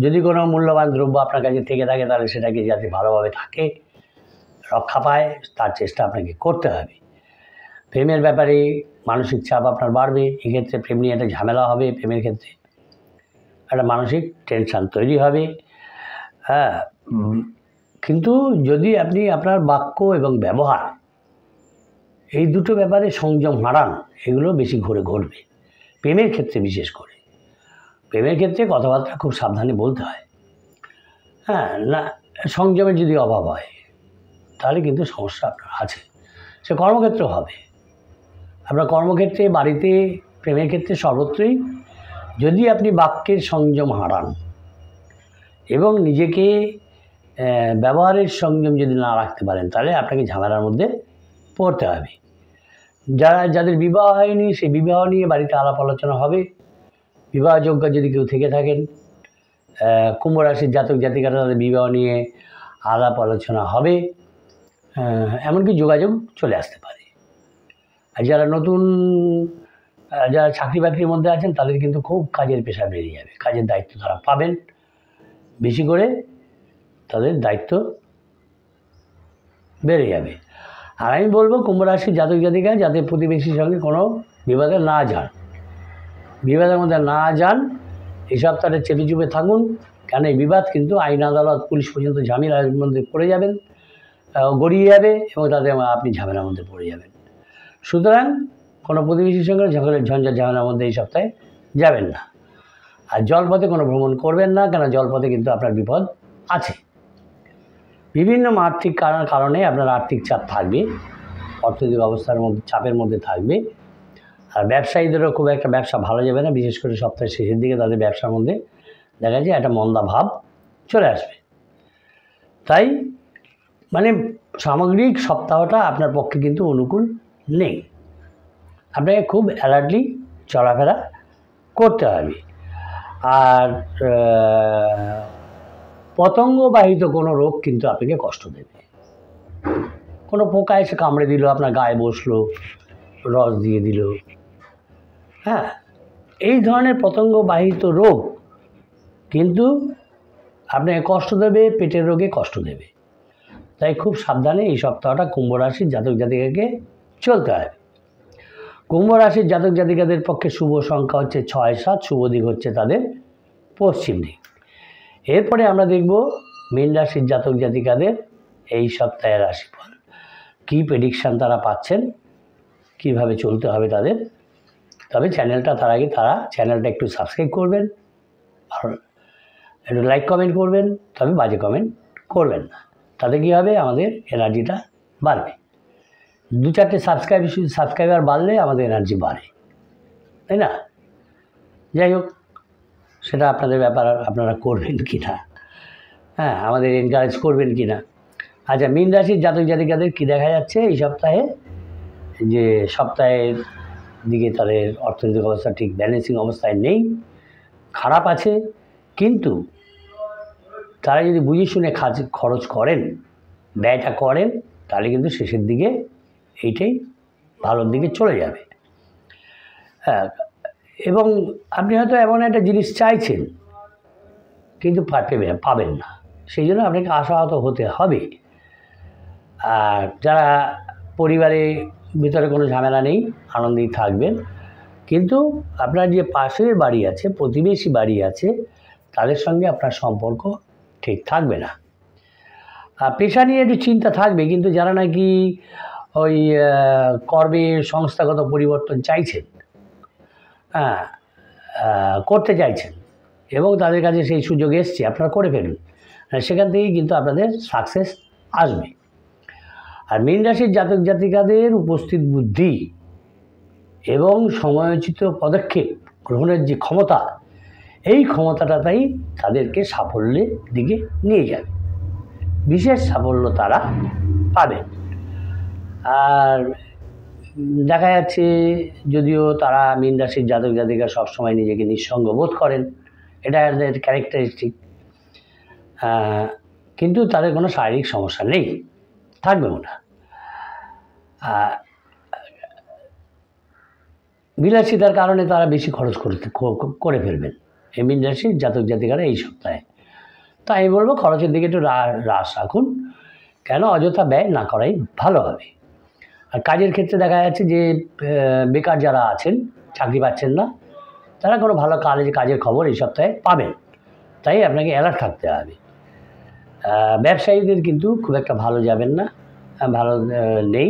যদি কোনো মূল্যবান দ্রব্য আপনার কাছে থেকে থাকে তাহলে সেটাকে যাতে ভালোভাবে থাকে, রক্ষা পায়, তার চেষ্টা আপনাকে করতে হবে। প্রেমের ব্যাপারে মানসিক চাপ আপনার বাড়বে, এক্ষেত্রে প্রেম নিয়ে একটা ঝামেলা হবে, প্রেমের ক্ষেত্রে একটা মানসিক টেনশান তৈরি হবে। কিন্তু যদি আপনি আপনার বাক্য এবং ব্যবহার এই দুটো ব্যাপারে সংযম হারান, এগুলো বেশি ঘটবে প্রেমের ক্ষেত্রে। বিশেষ করে প্রেমের ক্ষেত্রে কথাবার্তা খুব সাবধানে বলতে হয়। না সংযমের যদি অভাব হয় তাহলে কিন্তু সমস্যা আপনার আছে। সে কর্মক্ষেত্রেও হবে, আপনার কর্মক্ষেত্রে, বাড়িতে, প্রেমের ক্ষেত্রে, সর্বত্রই যদি আপনি বাক্যের সংযম হারান এবং নিজেকে ব্যবহারের সংযম যদি না রাখতে পারেন তাহলে আপনাকে ঝামেলার মধ্যে পড়তে হবে। যাদের বিবাহ হয়নি সেই বিবাহ নিয়ে বাড়িতে আলাপ আলোচনা হবে। বিবাহযোগ্য যদি কেউ থেকে থাকেন, কুম্ভ রাশির জাতক জাতিকারা তাদের বিবাহ নিয়ে আলাপ আলোচনা হবে, এমনকি যোগাযোগ চলে আসতে পারে। আর যারা নতুন যারা চাকরি বাকরির মধ্যে আছেন তাদের কিন্তু খুব কাজের পেশা বেড়ে যাবে, কাজের দায়িত্ব তারা পাবেন, বেশি করে তাদের দায়িত্ব বেড়ে যাবে। আর আমি বলবো কুম্ভ রাশির জাতক জাতিকা যাতে প্রতিবেশীর সঙ্গে কোনো বিবাদে না যান, বিবাদের মধ্যে না যান, এই সপ্তাহে চেপে চুপে থাকুন। কেন এই বিবাদ কিন্তু আইন আদালত পুলিশ পর্যন্ত ঝামেলার মধ্যে পড়ে যাবেন, গড়িয়ে যাবে এবং তাতে আপনি ঝামেলার মধ্যে পড়ে যাবেন। সুতরাং কোনো প্রতিবেশীর সঙ্গে ঝঞ্ঝাট ঝামেলার মধ্যে এই সপ্তাহে যাবেন না। আর জলপথে কোনো ভ্রমণ করবেন না, কেন জলপথে কিন্তু আপনার বিপদ আছে। বিভিন্ন আর্থিক কারণে আপনার আর্থিক চাপ থাকবে, অর্থনৈতিক অবস্থার মধ্যে চাপের মধ্যে থাকবে। আর ব্যবসায়ীদেরও খুব একটা ব্যবসা ভালো যাবে না, বিশেষ করে সপ্তাহের শেষের দিকে তাদের ব্যবসার মধ্যে দেখা যায় একটা মন্দা ভাব চলে আসবে। তাই মানে সামগ্রিক সপ্তাহটা আপনার পক্ষে কিন্তু অনুকূল নেই, আপনাকে খুব অ্যালার্টলি চলাফেরা করতে হবে। আর পতঙ্গবাহিত কোনো রোগ কিন্তু আপনাকে কষ্ট দেবে, কোনো পোকা এসে কামড়ে দিল, আপনার গায়ে বসলো, রস দিয়ে দিল, হ্যাঁ, এই ধরনের পতঙ্গবাহিত রোগ কিন্তু আপনাকে কষ্ট দেবে, পেটের রোগে কষ্ট দেবে। তাই খুব সাবধানে এই সপ্তাহটা কুম্ভ রাশির জাতক জাতিকাকে চলতে হয়। কুম্ভ রাশির জাতক জাতিকাদের পক্ষে শুভ সংখ্যা হচ্ছে 6, 7, শুভ দিক হচ্ছে তাদের পশ্চিম দিক। এরপরে আমরা দেখব মীন রাশির জাতক জাতিকাদের এই সপ্তাহের রাশিফল, কী প্রেডিকশান তারা পাচ্ছেন, কিভাবে চলতে হবে তাদের। তবে তার আগে তারা চ্যানেলটা একটু সাবস্ক্রাইব করবেন, আর একটু লাইক কমেন্ট করবেন, তবে বাজে কমেন্ট করবেন না। তাতে কী হবে, আমাদের এনার্জিটা বাড়বে। 2-4টে সাবস্ক্রাইবার বাড়লে আমাদের এনার্জি বাড়ে, তাই না? যাই হোক, সেটা আপনাদের ব্যাপার, আপনারা করবেন কি না, হ্যাঁ, আমাদের এনকারেজ করবেন কি না। আচ্ছা, মীন রাশির জাতক জাতিকাদের কী দেখা যাচ্ছে এই সপ্তাহে, যে সপ্তাহের দিকে তাদের অর্থনৈতিক অবস্থা ঠিক ব্যালেন্সিং অবস্থায় নেই, খারাপ আছে। কিন্তু তারা যদি বুঝে শুনে খরচ করেন, ব্যয়টা করেন, তাহলে কিন্তু শেষের দিকে এইটাই ভালোর দিকে চলে যাবে। হ্যাঁ, এবং আপনি হয়তো এমন একটা জিনিস চাইছেন কিন্তু পাবেন না, সেই জন্য আপনাকে আশাহত হতে হবে। আর যারা পরিবারের ভিতরে কোনো ঝামেলা নেই, আনন্দেই থাকবেন, কিন্তু আপনার যে পাশের বাড়ি আছে, প্রতিবেশী বাড়ি আছে, তাদের সঙ্গে আপনার সম্পর্ক ঠিক থাকবে না। পেশা নিয়ে একটু চিন্তা থাকবে, কিন্তু যারা নাকি ওই কর্মের সংস্থাগত পরিবর্তন চাইছেন, হ্যাঁ, করতে চাইছেন, এবং তাদের কাছে সেই সুযোগ এসছে, আপনারা করে ফেলুন, সেখান থেকেই কিন্তু আপনাদের সাকসেস আসবে। আর মীন রাশির জাতক জাতিকাদের উপস্থিত বুদ্ধি এবং সময়োচিত পদক্ষেপ গ্রহণের যে ক্ষমতা, এই ক্ষমতাটাই তাদেরকে সাফল্যের দিকে নিয়ে যাবে, বিশেষ সাফল্য তারা পাবেন। আর দেখা যাচ্ছে, যদিও তারা মীন রাশির জাতক জাতিকা সবসময় নিজেকে নিঃসঙ্গ বোধ করেন, এটা এদের ক্যারেক্টারিস্টিক, কিন্তু তাদের কোনো শারীরিক সমস্যা নেই, থাকবেও না। বিলাসিতার কারণে তারা বেশি খরচ করে ফেলবেন এই মীন রাশির জাতক জাতিকারা এই সপ্তাহে। তো আমি বলবো খরচের দিকে একটু হ্রাস রাখুন, কেন অযথা ব্যয় না করাই ভালো হবে। আর কাজের ক্ষেত্রে দেখা যাচ্ছে যে বেকার যারা আছেন, চাকরি পাচ্ছেন না, তারা কোনো ভালো কাজের খবর এই সপ্তাহে পাবেন, তাই আপনাকে অ্যালার্ট থাকতে হবে। ব্যবসায়ীদের কিন্তু খুব একটা ভালো যাবেন না, ভালো নেই,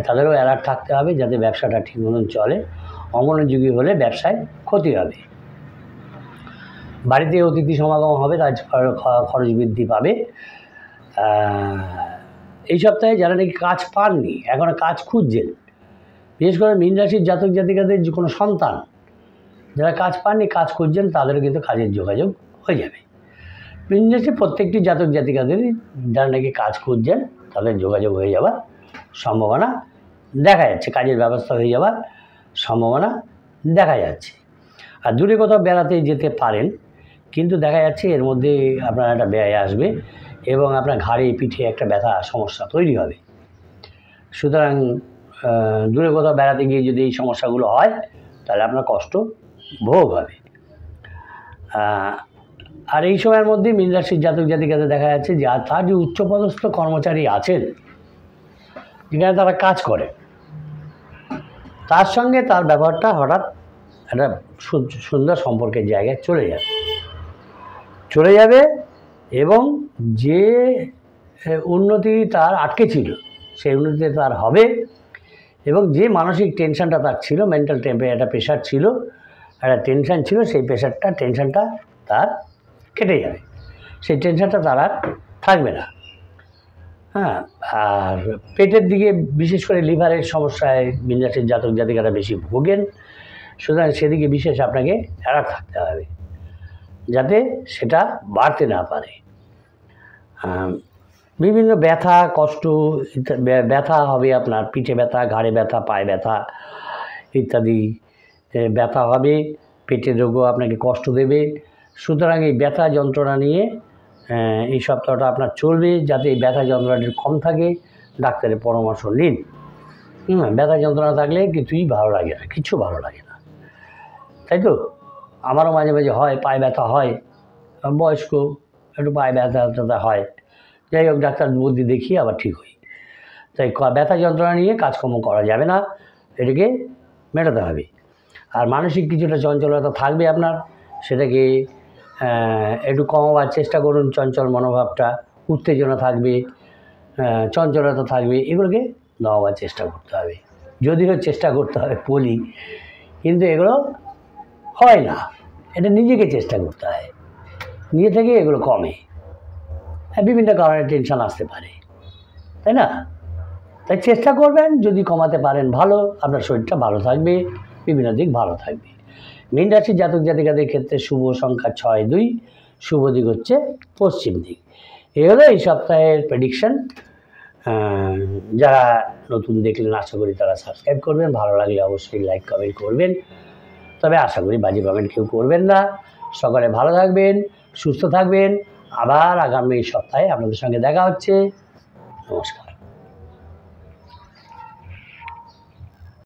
তাদেরও অ্যালার্ট থাকতে হবে যাতে ব্যবসাটা ঠিক মতন চলে। অমনোযোগী হলে ব্যবসায় ক্ষতি হবে। বাড়িতে অতিথি সমাগম হবে, তার খরচ বৃদ্ধি পাবে। এই সপ্তাহে যারা নাকি কাজ পাননি, এখনও কাজ খুঁজছেন, বিশেষ করে মীন রাশির জাতক জাতিকাদের যে কোনো সন্তান যারা কাজ পাননি, কাজ খুঁজছেন, তাদেরও কিন্তু কাজের যোগাযোগ হয়ে যাবে। মীন রাশির প্রত্যেকটি জাতক জাতিকাদের যারা নাকি কাজ খুঁজছেন, তাদের যোগাযোগ হয়ে যাওয়ার সম্ভাবনা দেখা যাচ্ছে, কাজের ব্যবস্থা হয়ে যাওয়ার সম্ভাবনা দেখা যাচ্ছে। আর দূরে কোথাও বেড়াতে যেতে পারেন, কিন্তু দেখা যাচ্ছে এর মধ্যে আপনার একটা ব্যয় আসবে এবং আপনার ঘাড়ে পিঠে একটা ব্যথা সমস্যা তৈরি হবে। সুতরাং দূরে কোথাও বেড়াতে গিয়ে যদি এই সমস্যাগুলো হয়, তাহলে আপনার কষ্ট ভোগ হবে। আর এই সময়ের মধ্যে মীন রাশির জাতক জাতিকাদের দেখা যাচ্ছে যে তার যে উচ্চপদস্থ কর্মচারী আছেন, যেখানে তারা কাজ করে, তার সঙ্গে তার ব্যবহারটা হঠাৎ একটা সুন্দর সম্পর্কের জায়গায় চলে যাবে এবং যে উন্নতি তার আটকে ছিল, সেই উন্নতি তার হবে, এবং যে মানসিক টেনশনটা তার ছিল, মেন্টাল একটা প্রেশার ছিল, একটা টেনশন ছিল, সেই টেনশনটা তার কেটে যাবে, সেই টেনশনটা তার আর থাকবে না। হ্যাঁ, আর পেটের দিকে বিশেষ করে লিভারের সমস্যায় মীন রাশির জাতক জাতিকারা বেশি ভোগেন, সুতরাং সেদিকে বিশেষ আপনাকে অ্যালার্ট থাকতে হবে যাতে সেটা বাড়তে না পারে। বিভিন্ন ব্যথা কষ্ট ব্যথা হবে, আপনার পিঠে ব্যথা, ঘাড়ে ব্যথা, পায়ে ব্যথা ইত্যাদি ব্যথা হবে, পেটের রোগও আপনাকে কষ্ট দেবে। সুতরাং এই ব্যথা যন্ত্রণা নিয়ে এই সপ্তাহটা আপনার চলবে, যাতে এই ব্যথা যন্ত্রণাটি কম থাকে ডাক্তারের পরামর্শ নিন। ব্যথা যন্ত্রণা থাকলে কিছুই ভালো লাগে না, কিছু ভালো লাগে না, তাই তো? আমারও মাঝে মাঝে হয়, পায়ে ব্যথা হয়, বয়স্ক একটু পায়ে ব্যথা ট্যাথা হয়। যাই হোক, ডাক্তার বুদ্ধি দেখিয়ে আবার ঠিক হই। তাই ব্যথা যন্ত্রণা নিয়ে কাজকর্ম করা যাবে না, এটাকে মেটাতে হবে। আর মানসিক কিছুটা চঞ্চলতা থাকবে আপনার, সেটাকে একটু কমাবার চেষ্টা করুন। চঞ্চল মনোভাবটা, উত্তেজনা থাকবে, চঞ্চলতা থাকবে, এগুলোকে দমাবার চেষ্টা করতে হবে। যদিও চেষ্টা করতে হবে বলি, কিন্তু এগুলো হয় না, এটা নিজেকে চেষ্টা করতে হয়, নিজে থেকে এগুলো কমে। বিভিন্ন কারণে টেনশন আসতে পারে, তাই না? তাই চেষ্টা করবেন, যদি কমাতে পারেন ভালো, আপনার শরীরটা ভালো থাকবে, বিভিন্ন দিক ভালো থাকবে। মীন রাশির জাতক জাতিকাদের ক্ষেত্রে শুভ সংখ্যা 6-2, শুভ দিক হচ্ছে পশ্চিম দিক। এই হলো এই সপ্তাহের প্রেডিকশন। যারা নতুন দেখলেন আশা করি তারা সাবস্ক্রাইব করবেন, ভালো লাগলে অবশ্যই লাইক কমেন্ট করবেন, তবে আশা করি বাজে কমেন্ট কেউ করবেন না। সকলে ভালো থাকবেন, সুস্থ থাকবেন। আবার আগামী সপ্তাহে আপনাদের সঙ্গে দেখা হচ্ছে। নমস্কার।